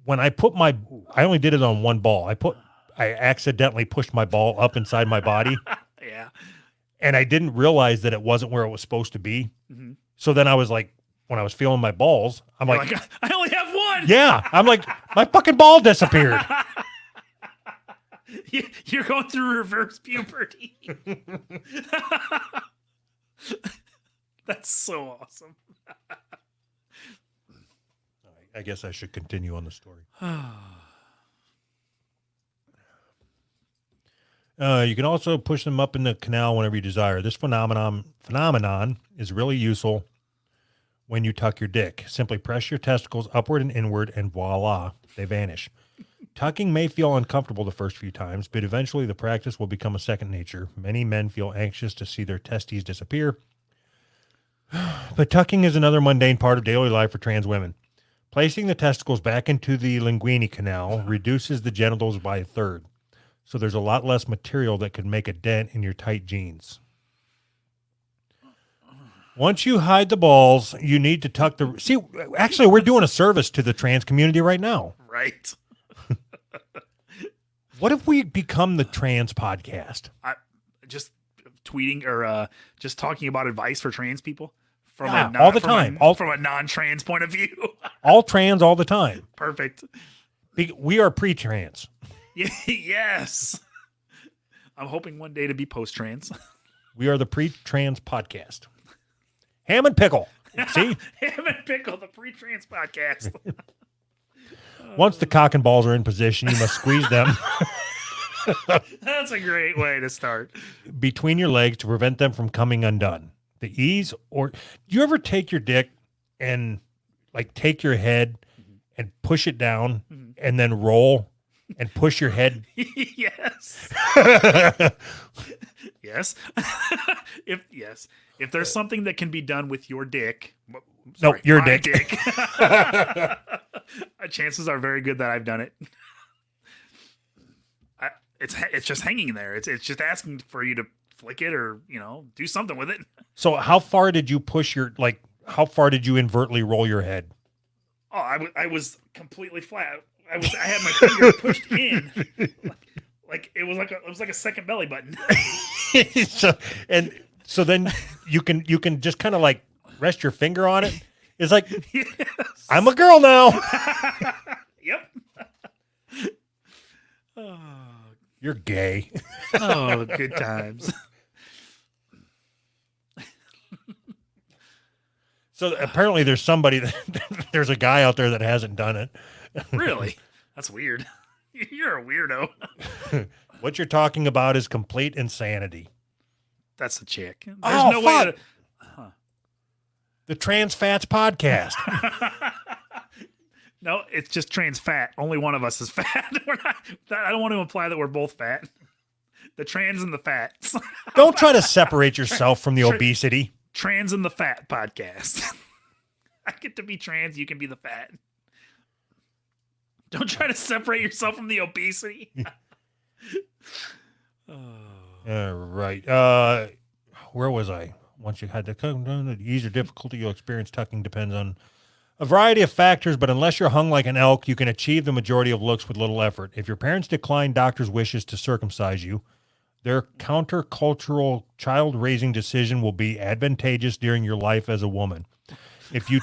when I only did it on one ball. I accidentally pushed my ball up inside my body. Yeah. And I didn't realize that it wasn't where it was supposed to be. So then I was like, when I was feeling my balls, I'm like, I only have one. yeah. I'm like, my fucking ball disappeared. You're going through reverse puberty. That's so awesome. I guess I should continue on the story. You can also push them up in the canal whenever you desire. This phenomenon is really useful when you tuck your dick. Simply press your testicles upward and inward, and voila, they vanish. Tucking may feel uncomfortable the first few times, but eventually the practice will become a second nature. Many men feel anxious to see their testes disappear, but tucking is another mundane part of daily life for trans women. Placing the testicles back into the linguini canal reduces the genitals by a third, so there's a lot less material that could make a dent in your tight jeans. Once you hide the balls, you need to tuck the... See, actually, we're doing a service to the trans community right now. Right. What if we become the trans podcast? Just tweeting or just talking about advice for trans people from all the time. From a non-trans point of view. All trans all the time. Perfect. We are pre-trans. Yes. I'm hoping one day to be post-trans. We are the pre-trans podcast. Ham and pickle. See? Ham and pickle, the pre-trans podcast. Once the cock and balls are in position, you must squeeze them That's a great way to start. between your legs to prevent them from coming undone. The ease, or do you ever take your dick and like take your head and push it down and then roll and push your head? Yes. Yes. If there's something that can be done with your dick, your my dick. Chances are very good that I've done it. It's just hanging there. It's just asking for you to flick it or do something with it. So how far did you push how far did you invertly roll your head? Oh, I was completely flat. I had my finger pushed in, like it was like a second belly button. so then you can just kind of like rest your finger on it. It's like, yes. I'm a girl now. Yep. You're gay. Oh, good times. So apparently there's there's a guy out there that hasn't done it. Really? That's weird. You're a weirdo. What you're talking about is complete insanity. That's the chick. There's no way to... The Trans Fats Podcast. No, it's just trans fat. Only one of us is fat. I don't want to imply that we're both fat. The trans and the fats. Don't try to separate yourself from the obesity. Trans and the Fat Podcast. I get to be trans. You can be the fat. Don't try to separate yourself from the obesity. All right. Where was I? Once you had to come down, the ease or difficulty you'll experience tucking depends on a variety of factors, but unless you're hung like an elk, you can achieve the majority of looks with little effort. If your parents decline doctors' wishes to circumcise you, their countercultural child-raising decision will be advantageous during your life as a woman. If you...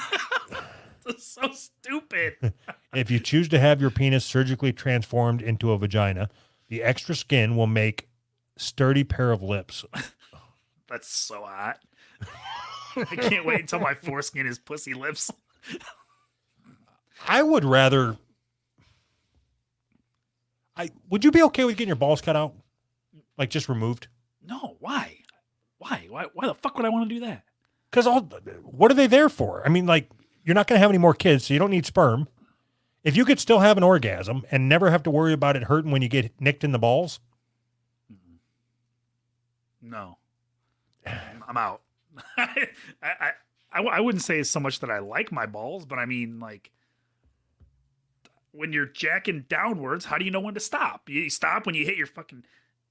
That's so stupid. If you choose to have your penis surgically transformed into a vagina, the extra skin will make sturdy pair of lips. That's so hot. I can't wait until my foreskin is pussy lips. I would rather... Would you be okay with getting your balls cut out? Like just removed? No, why? Why the fuck would I want to do that? Because what are they there for? I mean, like, you're not going to have any more kids, so you don't need sperm. If you could still have an orgasm and never have to worry about it hurting when you get nicked in the balls. No. I'm out. I wouldn't say so much that I like my balls, but I mean, like, when you're jacking downwards, how do you know when to stop? You stop when you hit your fucking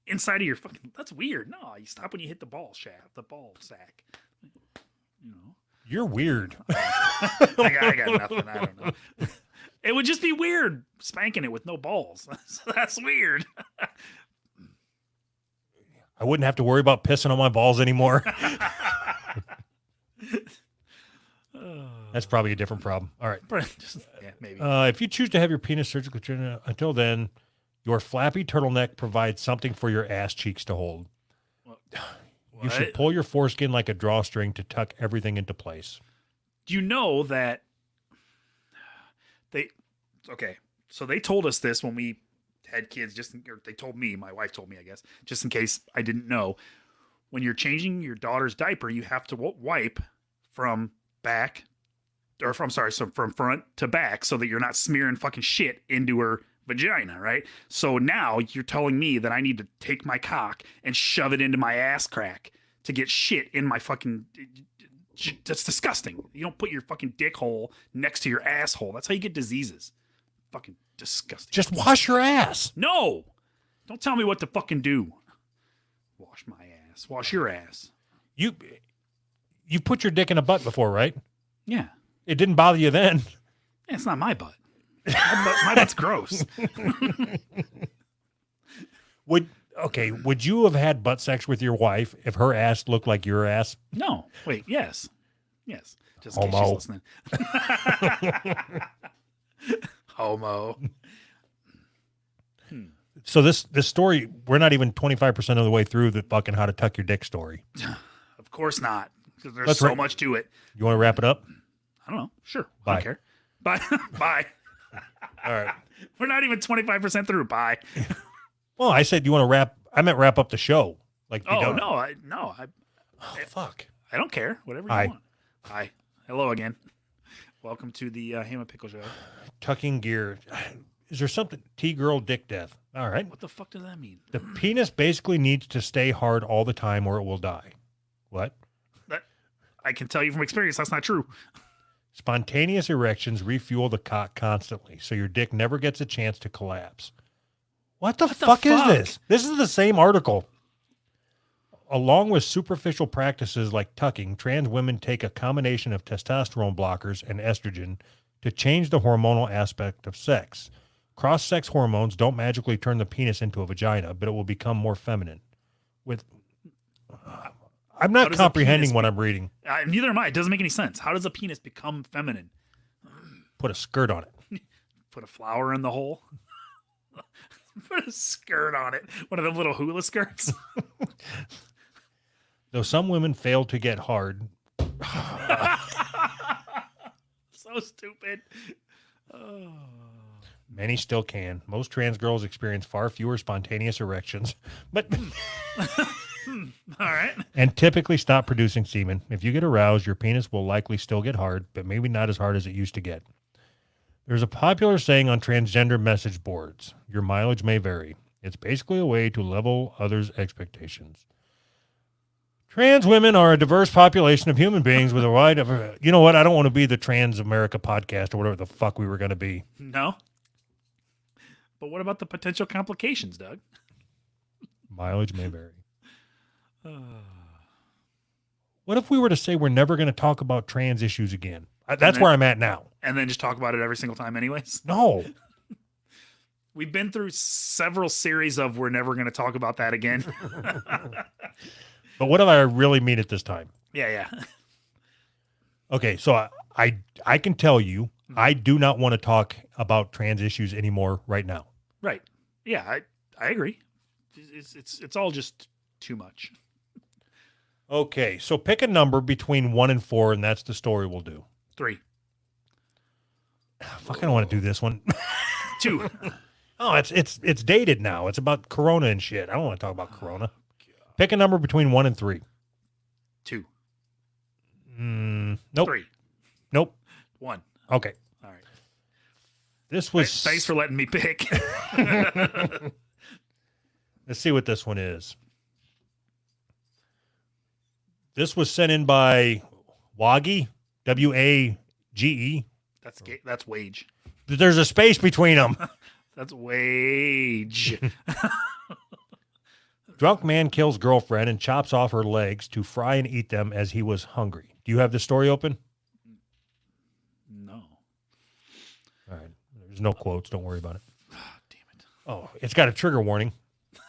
inside of your fucking... That's weird. No, you stop when you hit the ball shaft, the ball sack. You're weird. I got nothing. I don't know. It would just be weird spanking it with no balls. That's weird. I wouldn't have to worry about pissing on my balls anymore. That's probably a different problem. All right. Yeah, maybe. If you choose to have your penis surgically trimmed, until then, your flappy turtleneck provides something for your ass cheeks to hold. What? You should pull your foreskin like a drawstring to tuck everything into place. Do you know that so they told us this when we had kids, or they told me, my wife told me, I guess, just in case I didn't know. When you're changing your daughter's diaper, you have to wipe from back, or from front to back, so that you're not smearing fucking shit into her vagina, right? So now you're telling me that I need to take my cock and shove it into my ass crack to get shit in my fucking. That's disgusting. You don't put your fucking dick hole next to your asshole. That's how you get diseases. Fucking disgusting. Just wash your ass. No! Don't tell me what to fucking do. Wash my ass. Wash your ass. You put your dick in a butt before, right? Yeah. It didn't bother you then. It's not my butt. My butt's gross. Would you have had butt sex with your wife if her ass looked like your ass? No. Wait, yes. Yes. Just in case she's listening. Homo. So this story, we're not even 25% of the way through the fucking how to tuck your dick story. Of course not. Because there's That's so right. much to it. You want to wrap it up? I don't know. Sure. Bye. I don't care. Bye. Bye. All right. We're not even 25% through. Bye. Well, I said you want to wrap. I meant wrap up the show. Like, be Oh, done. no. Oh, fuck. I don't care. Whatever you Hi. want. Hi. Hello again. Welcome to the Ham and Pickle Show. Tucking gear. Is there something? T-girl dick death. All right. What the fuck does that mean? The penis basically needs to stay hard all the time or it will die. What? I can tell you from experience that's not true. Spontaneous erections refuel the cock constantly, so your dick never gets a chance to collapse. What the fuck is this? This is the same article. Along with superficial practices like tucking, trans women take a combination of testosterone blockers and estrogen to change the hormonal aspect of sex. Cross-sex hormones don't magically turn the penis into a vagina, but it will become more feminine. I'm not comprehending what I'm reading. Neither am I. It doesn't make any sense. How does a penis become feminine? Put a skirt on it. Put a flower in the hole? Put a skirt on it. One of them little hula skirts? Though some women fail to get hard. So stupid. Oh. Many still can. Most trans girls experience far fewer spontaneous erections, but All right. and typically stop producing semen. If you get aroused, your penis will likely still get hard, but maybe not as hard as it used to get. There's a popular saying on transgender message boards, your mileage may vary. It's basically a way to level others' expectations. Trans women are a diverse population of human beings with a wide... You know what? I don't want to be the Trans America podcast or whatever the fuck we were going to be. No. But what about the potential complications, Doug? Mileage may vary. What if we were to say we're never going to talk about trans issues again? That's where I'm at now. And then just talk about it every single time anyways? No. We've been through several series of we're never going to talk about that again. But what if I really mean it this time? Yeah. Okay, so I can tell you, I do not want to talk about trans issues anymore right now. Right. Yeah, I agree. It's all just too much. Okay, so pick a number between 1 and 4, and that's the story we'll do. 3. Fuck, I don't want to do this one. 2. Oh, it's dated now. It's about Corona and shit. I don't want to talk about Corona. Pick a number between 1 and 3. 2. Nope. 3. Nope. 1. Okay. All right. This was... Thanks for letting me pick. Let's see what this one is. This was sent in by Wage, W-A-G-E. That's wage. There's a space between them. That's wage. Drunk man kills girlfriend and chops off her legs to fry and eat them as he was hungry. Do you have the story open? No. All right. There's no quotes. Don't worry about it. Oh, damn it. Oh, it's got a trigger warning.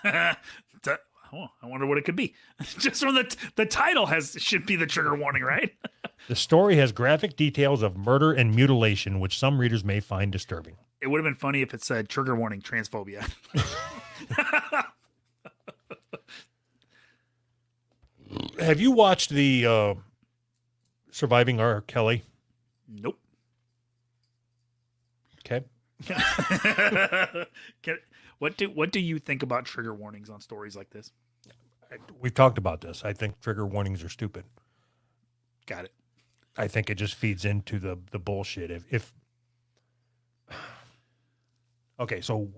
I wonder what it could be. Just from the title should be the trigger warning, right? The story has graphic details of murder and mutilation, which some readers may find disturbing. It would have been funny if it said trigger warning transphobia. Have you watched the Surviving R. Kelly? Nope. Okay. What do you think about trigger warnings on stories like this? We've talked about this. I think trigger warnings are stupid. Got it. I think it just feeds into the bullshit. If okay, so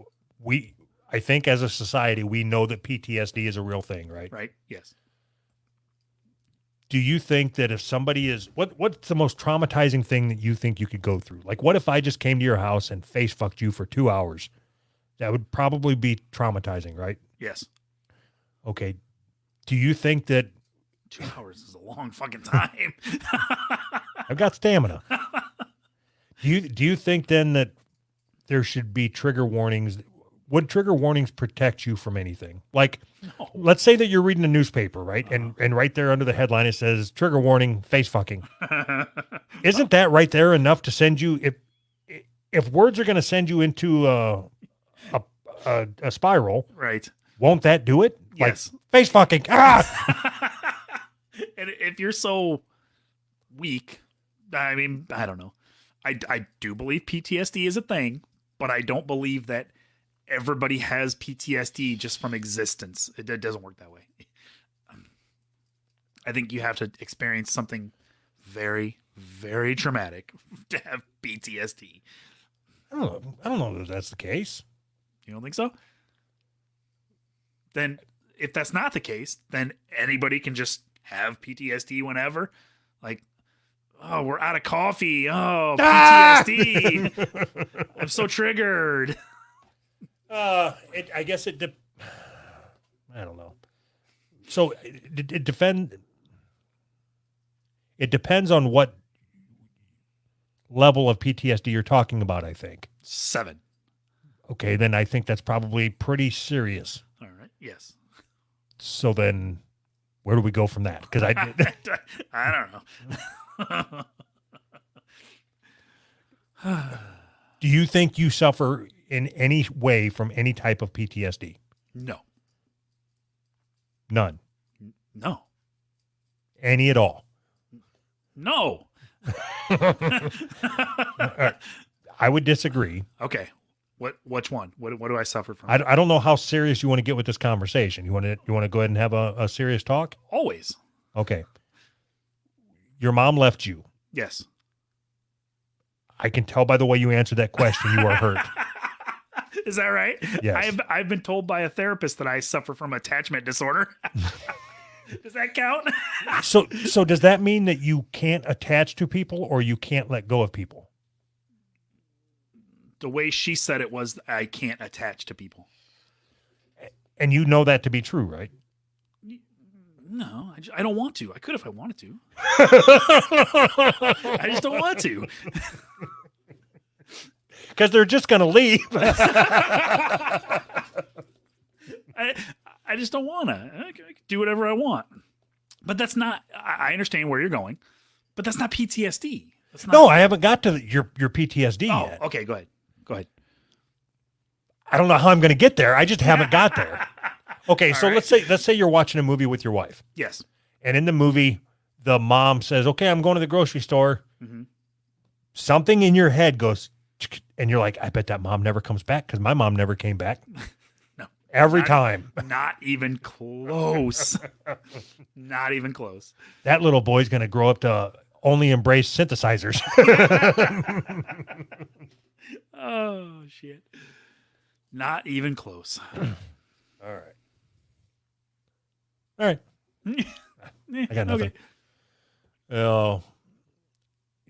I think as a society we know that PTSD is a real thing, right? Right. Yes. Do you think that if somebody is what's the most traumatizing thing that you think you could go through? Like, what if I just came to your house and face fucked you for 2 hours? That would probably be traumatizing, right? Yes. Okay. Do you think that 2 hours is a long fucking time. I've got stamina? Do you think then that there should be trigger warnings? Would trigger warnings protect you from anything? Like, No. let's say that you're reading a newspaper, right? And right there under the headline, it says trigger warning, face fucking. Isn't that right there enough to send you, if words are going to send you into a spiral, Right. won't that do it? Yes. Like, face fucking. Ah! And if you're so weak, I mean, I don't know. I do believe PTSD is a thing, but I don't believe that everybody has PTSD just from existence. It doesn't work that way. I think you have to experience something very, very traumatic to have PTSD. I don't know that that's the case. You don't think so? Then if that's not the case, then anybody can just have PTSD whenever. Like, oh, we're out of coffee. Oh, PTSD. I'm so triggered. I guess I don't know. So it depends on what level of PTSD you're talking about, I think. 7. Okay, then I think that's probably pretty serious. All right. Yes. So then where do we go from that? Because I don't know. Do you think you suffer in any way from any type of PTSD? No. None. No. Any at all? No. I would disagree. Okay. Which one? What do I suffer from? I don't know how serious you want to get with this conversation. You want to go ahead and have a serious talk? Always. Okay. Your mom left you. Yes. I can tell by the way you answered that question you are hurt. Is that right? Yes. I've been told by a therapist that I suffer from attachment disorder. Does that count? So does that mean that you can't attach to people or you can't let go of people? The way she said it was, I can't attach to people. And you know that to be true, right? No, I don't want to. I could if I wanted to. I just don't want to. Because they're just going to leave. I just don't want to. I can do whatever I want. But that's not, I understand where you're going, but that's not PTSD. That's not, No, I haven't got to your PTSD yet. Okay, go ahead. Go ahead. I don't know how I'm going to get there. I just haven't got there. Okay, so right. let's say you're watching a movie with your wife. Yes. And in the movie, the mom says, "Okay, I'm going to the grocery store." Mm-hmm. Something in your head goes, and you're like, "I bet that mom never comes back because my mom never came back." No. Every time. Not even close. Not even close. That little boy's going to grow up to only embrace synthesizers. Oh, shit. Not even close. All right. I got nothing. Okay.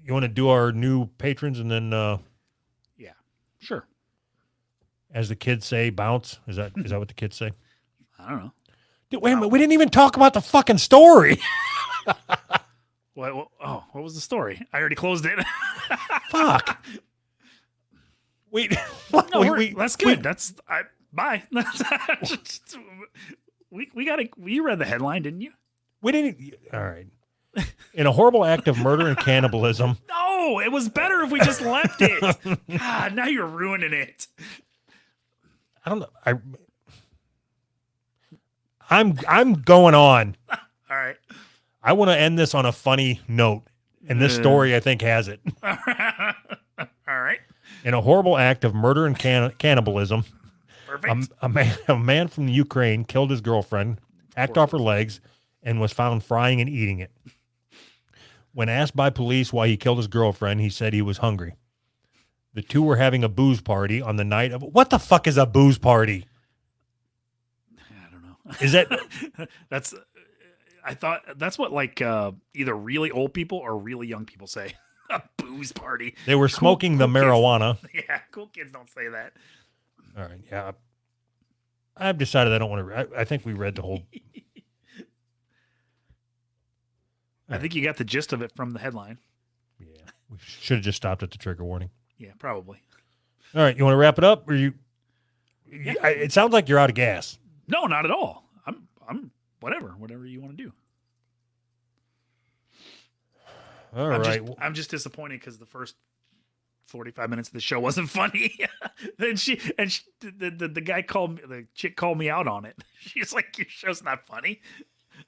You want to do our new patrons and then, Yeah, sure. as the kids say, bounce? Is that what the kids say? I don't know. Dude, wait a minute. We didn't even talk about the fucking story. What was the story? I already closed it. Fuck. That's good. Bye. You read the headline, didn't you? We didn't. All right. In a horrible act of murder and cannibalism. No, it was better if we just left it. God, now you're ruining it. I don't know. I'm going on. All right. I want to end this on a funny note, and this story I think has it. All right. In a horrible act of murder and cannibalism, Perfect. A man from the Ukraine killed his girlfriend, hacked off her legs, and was found frying and eating it. When asked by police why he killed his girlfriend, he said he was hungry. The two were having a booze party on the night of... What the fuck is a booze party? I don't know. Is that... I thought that's what like either really old people or really young people say. A booze party. They were smoking the marijuana. Kids, yeah, cool kids don't say that. All right, yeah. I've decided I don't want to... I think we read the whole... I think you got the gist of it from the headline. Yeah, we should have just stopped at the trigger warning. Yeah, probably. All right, you want to wrap it up, or you? Yeah. It sounds like you're out of gas. No, not at all. I'm whatever you want to do. All right. I'm just disappointed because the first 45 minutes of the show wasn't funny. and the guy the chick called me out on it. She's like, your show's not funny.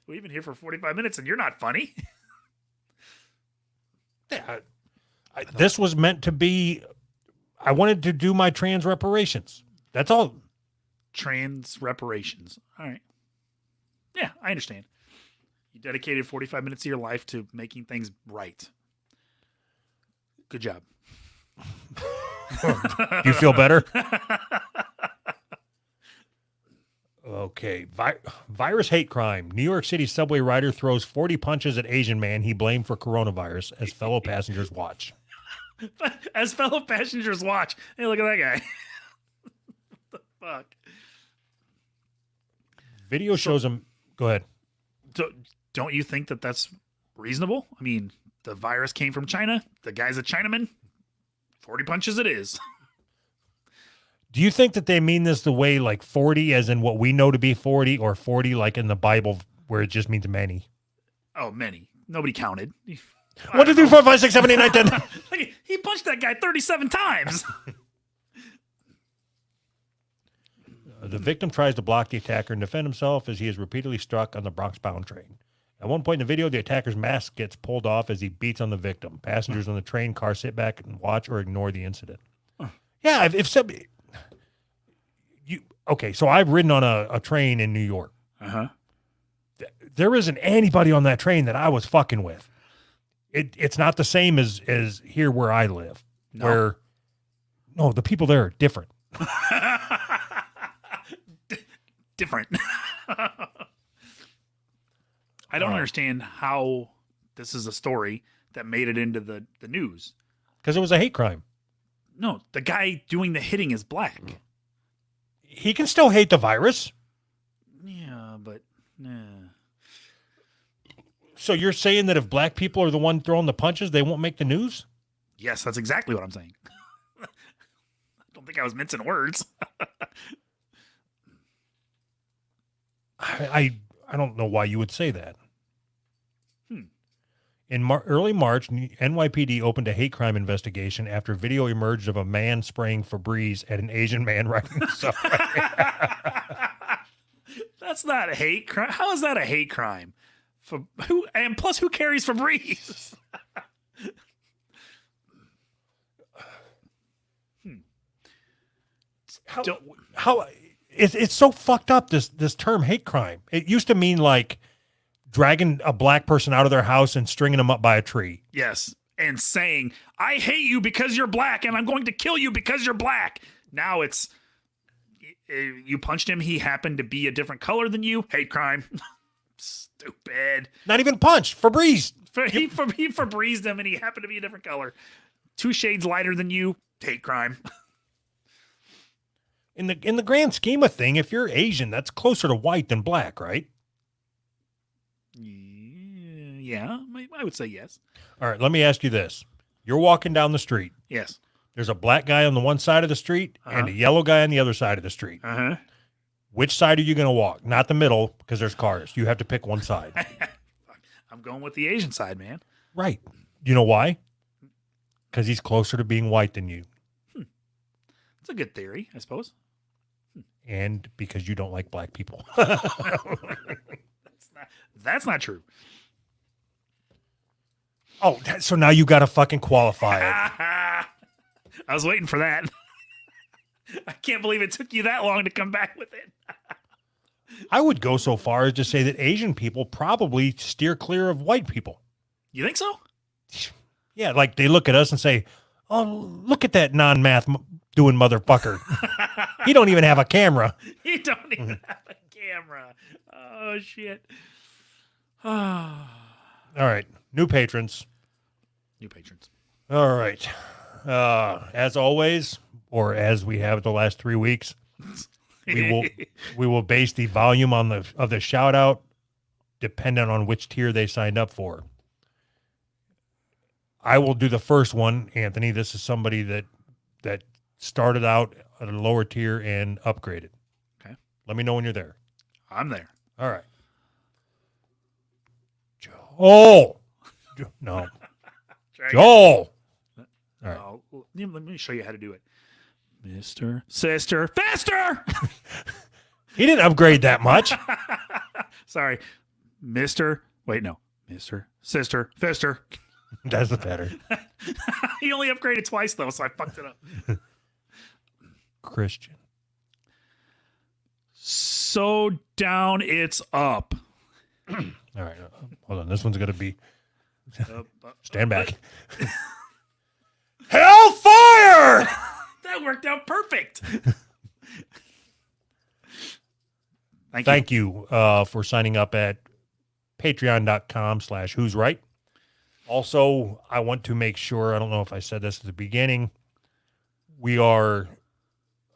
We've been here for 45 minutes and you're not funny. Yeah, this was meant to be. I wanted to do my trans reparations. That's all. Trans reparations. All right. Yeah, I understand. You dedicated 45 minutes of your life to making things right. Good job. You feel better? Okay. Virus hate crime. New York City subway rider throws 40 punches at Asian man he blamed for coronavirus as fellow passengers watch. As fellow passengers watch. Hey, look at that guy. What the fuck? Video shows him. Go ahead. Don't you think that that's reasonable? I mean, the virus came from China. The guy's a Chinaman. 40 punches it is. Do you think that they mean this the way like 40 as in what we know to be 40 or 40 like in the Bible where it just means many? Oh, many. Nobody counted. 1, 2, 3, 4, 5, 6, 7, 8, 9, 10. He punched that guy 37 times. The victim tries to block the attacker and defend himself as he is repeatedly struck on the Bronx-bound train. At one point in the video, the attacker's mask gets pulled off as he beats on the victim. Passengers on the train car sit back and watch or ignore the incident. Yeah, if somebody... Okay, so I've ridden on a train in New York. Uh-huh. There isn't anybody on that train that I was fucking with. It's not the same as here where I live. No. No, the people there are different. Different. I don't understand how this is a story that made it into the news. Because it was a hate crime. No, the guy doing the hitting is black. He can still hate the virus. Yeah, but... So you're saying that if black people are the one throwing the punches, they won't make the news? Yes, that's exactly what I'm saying. I don't think I was mincing words. I don't know why you would say that. In early March, NYPD opened a hate crime investigation after video emerged of a man spraying Febreze at an Asian man riding the subway. That's not a hate crime. How is that a hate crime? Who carries Febreze? How it's so fucked up, this term hate crime. It used to mean like dragging a black person out of their house and stringing them up by a tree. Yes. And saying, I hate you because you're black and I'm going to kill you because you're black. Now it's, you punched him. He happened to be a different color than you. Hate crime. Stupid. Not even punch. Febreze. He Febrezed him and he happened to be a different color. 2 shades lighter than you. Hate crime. In the grand scheme of thing, if you're Asian, that's closer to white than black, right? Yeah, I would say yes. All right, let me ask you this. You're walking down the street. Yes. There's a black guy on the one side of the street and a yellow guy on the other side of the street. Uh-huh. Which side are you going to walk? Not the middle, because there's cars. You have to pick one side. I'm going with the Asian side, man. Right. You know why? Because he's closer to being white than you. It's a good theory, I suppose. And because you don't like black people. That's not true. Oh, so now you got to fucking qualify it. I was waiting for that. I can't believe it took you that long to come back with it. I would go so far as to say that Asian people probably steer clear of white people. You think so? Yeah, like they look at us and say, "Oh, look at that non-math doing motherfucker. He don't even have a camera." You don't even have a camera. Oh, shit. All right, new patrons. New patrons. All right. As always, or as we have the last 3 weeks, we will base the volume of the shout out dependent on which tier they signed up for. I will do the first one, Anthony. This is somebody that started out at a lower tier and upgraded. Okay. Let me know when you're there. I'm there. All right. Joel. No. Joel. All right. Let me show you how to do it. Mr. Sister. Faster! He didn't upgrade that much. Sorry. Mr. Wait, no. Mr. Sister. Fister. That's better. He only upgraded twice, though, so I fucked it up. Christian. So down, it's up. All right. Hold on. This one's going to be... Stand back. Hellfire! That worked out perfect. Thank you for signing up at patreon.com/who's right. Also, I want to make sure, I don't know if I said this at the beginning, we are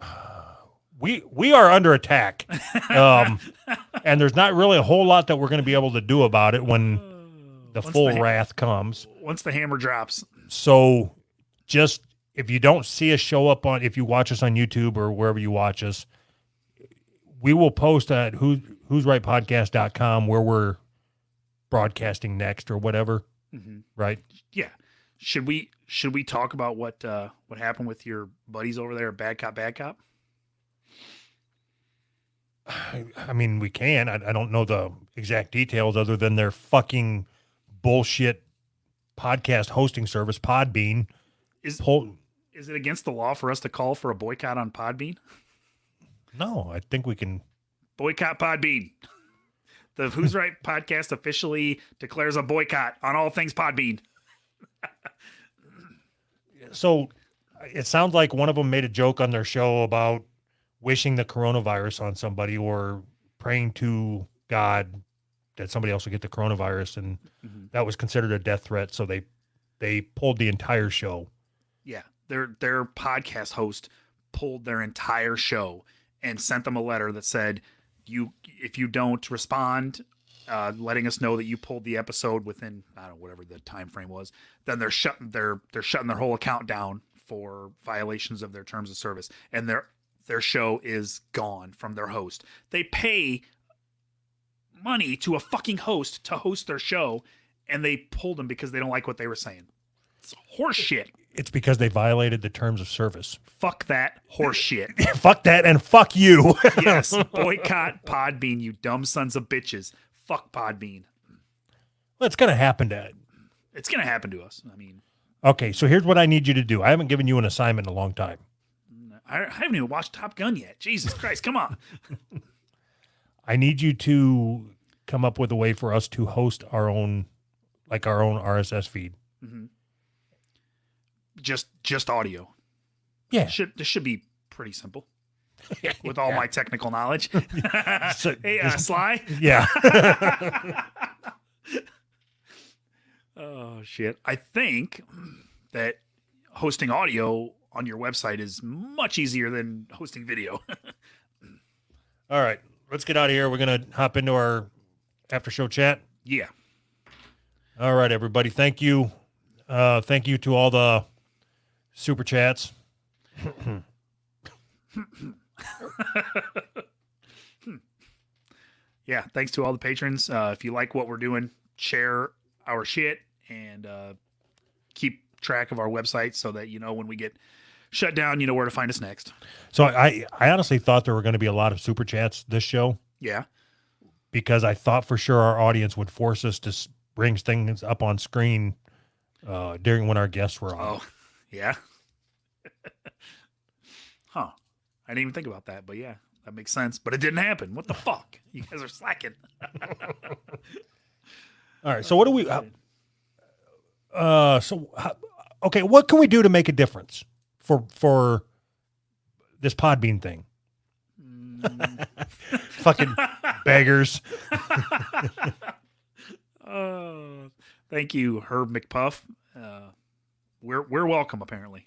under attack. And there's not really a whole lot that we're going to be able to do about it when the full wrath comes. Once the hammer drops. So just, if you don't see us show up if you watch us on YouTube or wherever you watch us, we will post at who'srightpodcast.com where we're broadcasting next or whatever. Mm-hmm. Right? Yeah. Should we talk about what happened with your buddies over there at Bad Cop, Bad Cop? I mean, we can. I don't know the exact details other than their fucking bullshit podcast hosting service, Podbean. Is it against the law for us to call for a boycott on Podbean? No, I think we can. Boycott Podbean. The Who's Right podcast officially declares a boycott on all things Podbean. So it sounds like one of them made a joke on their show about wishing the coronavirus on somebody or praying to God that somebody else would get the coronavirus. And that was considered a death threat. So they pulled the entire show. Yeah. Their podcast host pulled their entire show and sent them a letter that said, if you don't respond, letting us know that you pulled the episode within, I don't know, whatever the time frame was, then they're shutting their whole account down for violations of their terms of service. And their show is gone from their host. They pay money to a fucking host to host their show, and they pulled them because they don't like what they were saying. It's horse shit. It's because they violated the terms of service. Fuck that horse shit. Fuck that and fuck you. Yes. Boycott Podbean, you dumb sons of bitches. Fuck Podbean. Well, it's going to happen It's going to happen to us. I mean. Okay, so here's what I need you to do. I haven't given you an assignment in a long time. I haven't even watched Top Gun yet. Jesus Christ, come on. I need you to come up with a way for us to host our own RSS feed. Mm-hmm. Just audio. Yeah. This should be pretty simple. With all my technical knowledge. So, hey, Sly? Yeah. Oh, shit. I think that hosting audio on your website is much easier than hosting video. All right. Let's get out of here. We're going to hop into our after show chat. Yeah. All right, everybody. Thank you. Thank you to all the super chats. Yeah. Thanks to all the patrons. If you like what we're doing, share our shit and keep track of our website so that when we get shut down, you know where to find us next. So I honestly thought there were going to be a lot of super chats this show. Yeah. Because I thought for sure our audience would force us to bring things up on screen during when our guests were on. Oh, yeah. Huh. I didn't even think about that, but yeah, that makes sense. But it didn't happen. What the fuck? You guys are slacking. All right. So what do we? Okay. What can we do to make a difference for this Podbean thing? Fucking beggars. Thank you, Herb McPuff. We're welcome, apparently.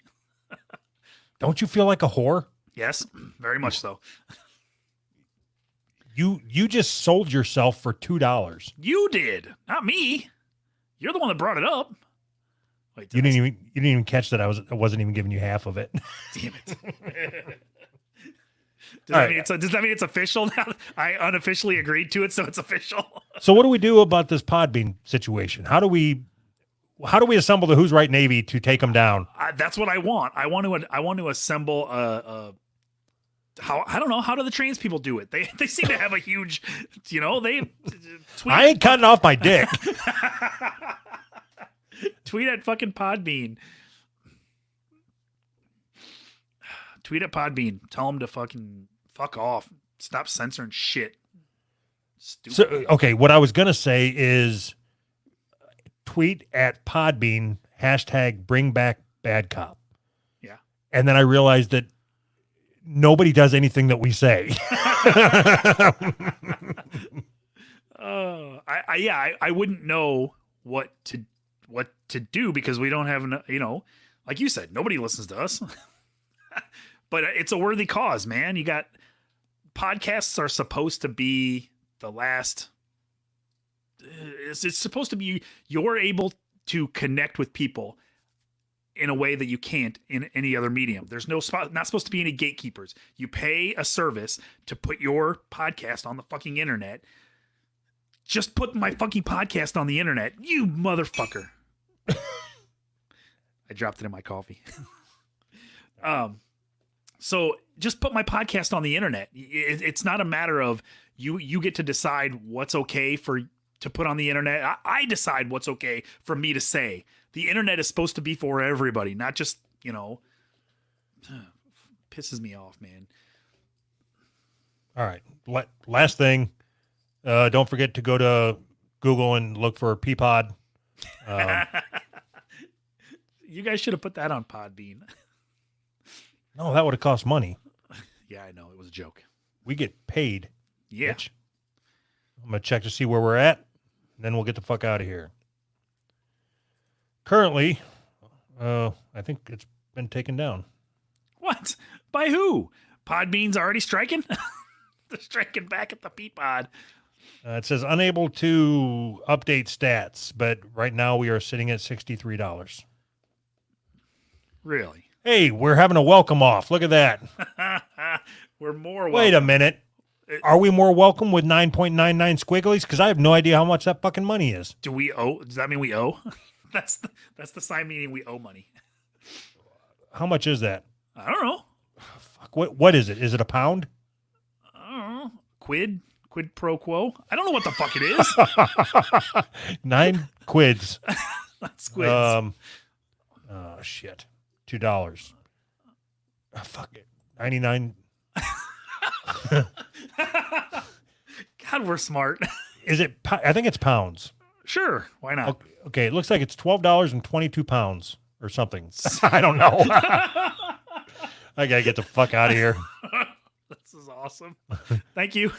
Don't you feel like a whore? Yes, very much so. You just sold yourself for $2. You did, not me. You're the one that brought it up. Wait, You didn't even catch that I wasn't even giving you half of it. Damn it. Does that mean it's official now? I unofficially agreed to it, so it's official. So what do we do about this Podbean situation? How do we assemble the Who's Right Navy to take them down? That's what I want. I want to assemble I don't know, how do the trans people do it? They seem to have a huge, they tweet. I ain't cutting off my dick. Tweet at fucking Podbean. Tweet at Podbean. Tell them to fucking fuck off. Stop censoring shit. Stupid. So, okay, what I was going to say is tweet at Podbean, #BringBackBadCop. Yeah. And then I realized that nobody does anything that we say. I wouldn't know what to do because we don't have, like you said, nobody listens to us. But it's a worthy cause, man. You got podcasts are supposed to be the last. It's supposed to be you're able to connect with people in a way that you can't in any other medium. There's not supposed to be any gatekeepers. You pay a service to put your podcast on the fucking internet. Just put my fucking podcast on the internet, you motherfucker. I dropped it in my coffee. So just put my podcast on the internet. It's not a matter of you get to decide what's okay to put on the internet. I decide what's okay for me to say. The internet is supposed to be for everybody, not just, pisses me off, man. All right. Last thing. Don't forget to go to Google and look for Peapod. You guys should have put that on Podbean. No, that would have cost money. Yeah, I know. It was a joke. We get paid. Yeah. Bitch. I'm going to check to see where we're at. Then we'll get the fuck out of here. Currently, I think it's been taken down. What? By who? Podbean's already striking? They're striking back at the Peapod. It says unable to update stats, but right now we are sitting at $63. Really? Hey, we're having a welcome off. Look at that. We're more welcome. Wait a minute. Are we more welcome with 9.99 squigglies? Because I have no idea how much that fucking money is. Do we owe? Does that mean we owe? That's the sign meaning we owe money. How much is that? I don't know. Fuck, what is it? Is it a pound? I don't know. Quid pro quo. I don't know what the fuck it is. 9 quids. That's quids. Oh shit. $2. Oh, fuck it. 99. God, we're smart. Is it? I think it's pounds. Sure. Why not? Okay. It looks like it's $12.22 or something. I don't know. I gotta get the fuck out of here. This is awesome. Thank you.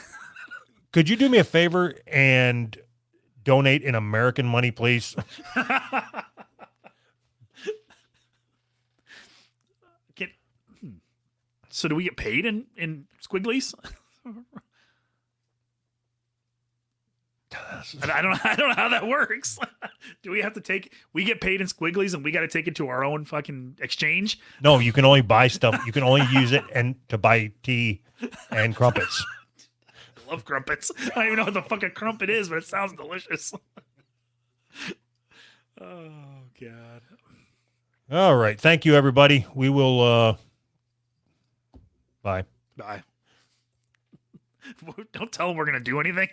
Could you do me a favor and donate in American money, please? So do we get paid in squigglies? I don't know how that works. Do we have to we get paid in squigglies and we got to take it to our own fucking exchange? No, you can only buy stuff. You can only use it to buy tea and crumpets. I love crumpets. I don't even know what the fuck a crumpet is, but it sounds delicious. Oh, God. All right. Thank you, everybody. We will, bye. Bye. Don't tell them we're going to do anything.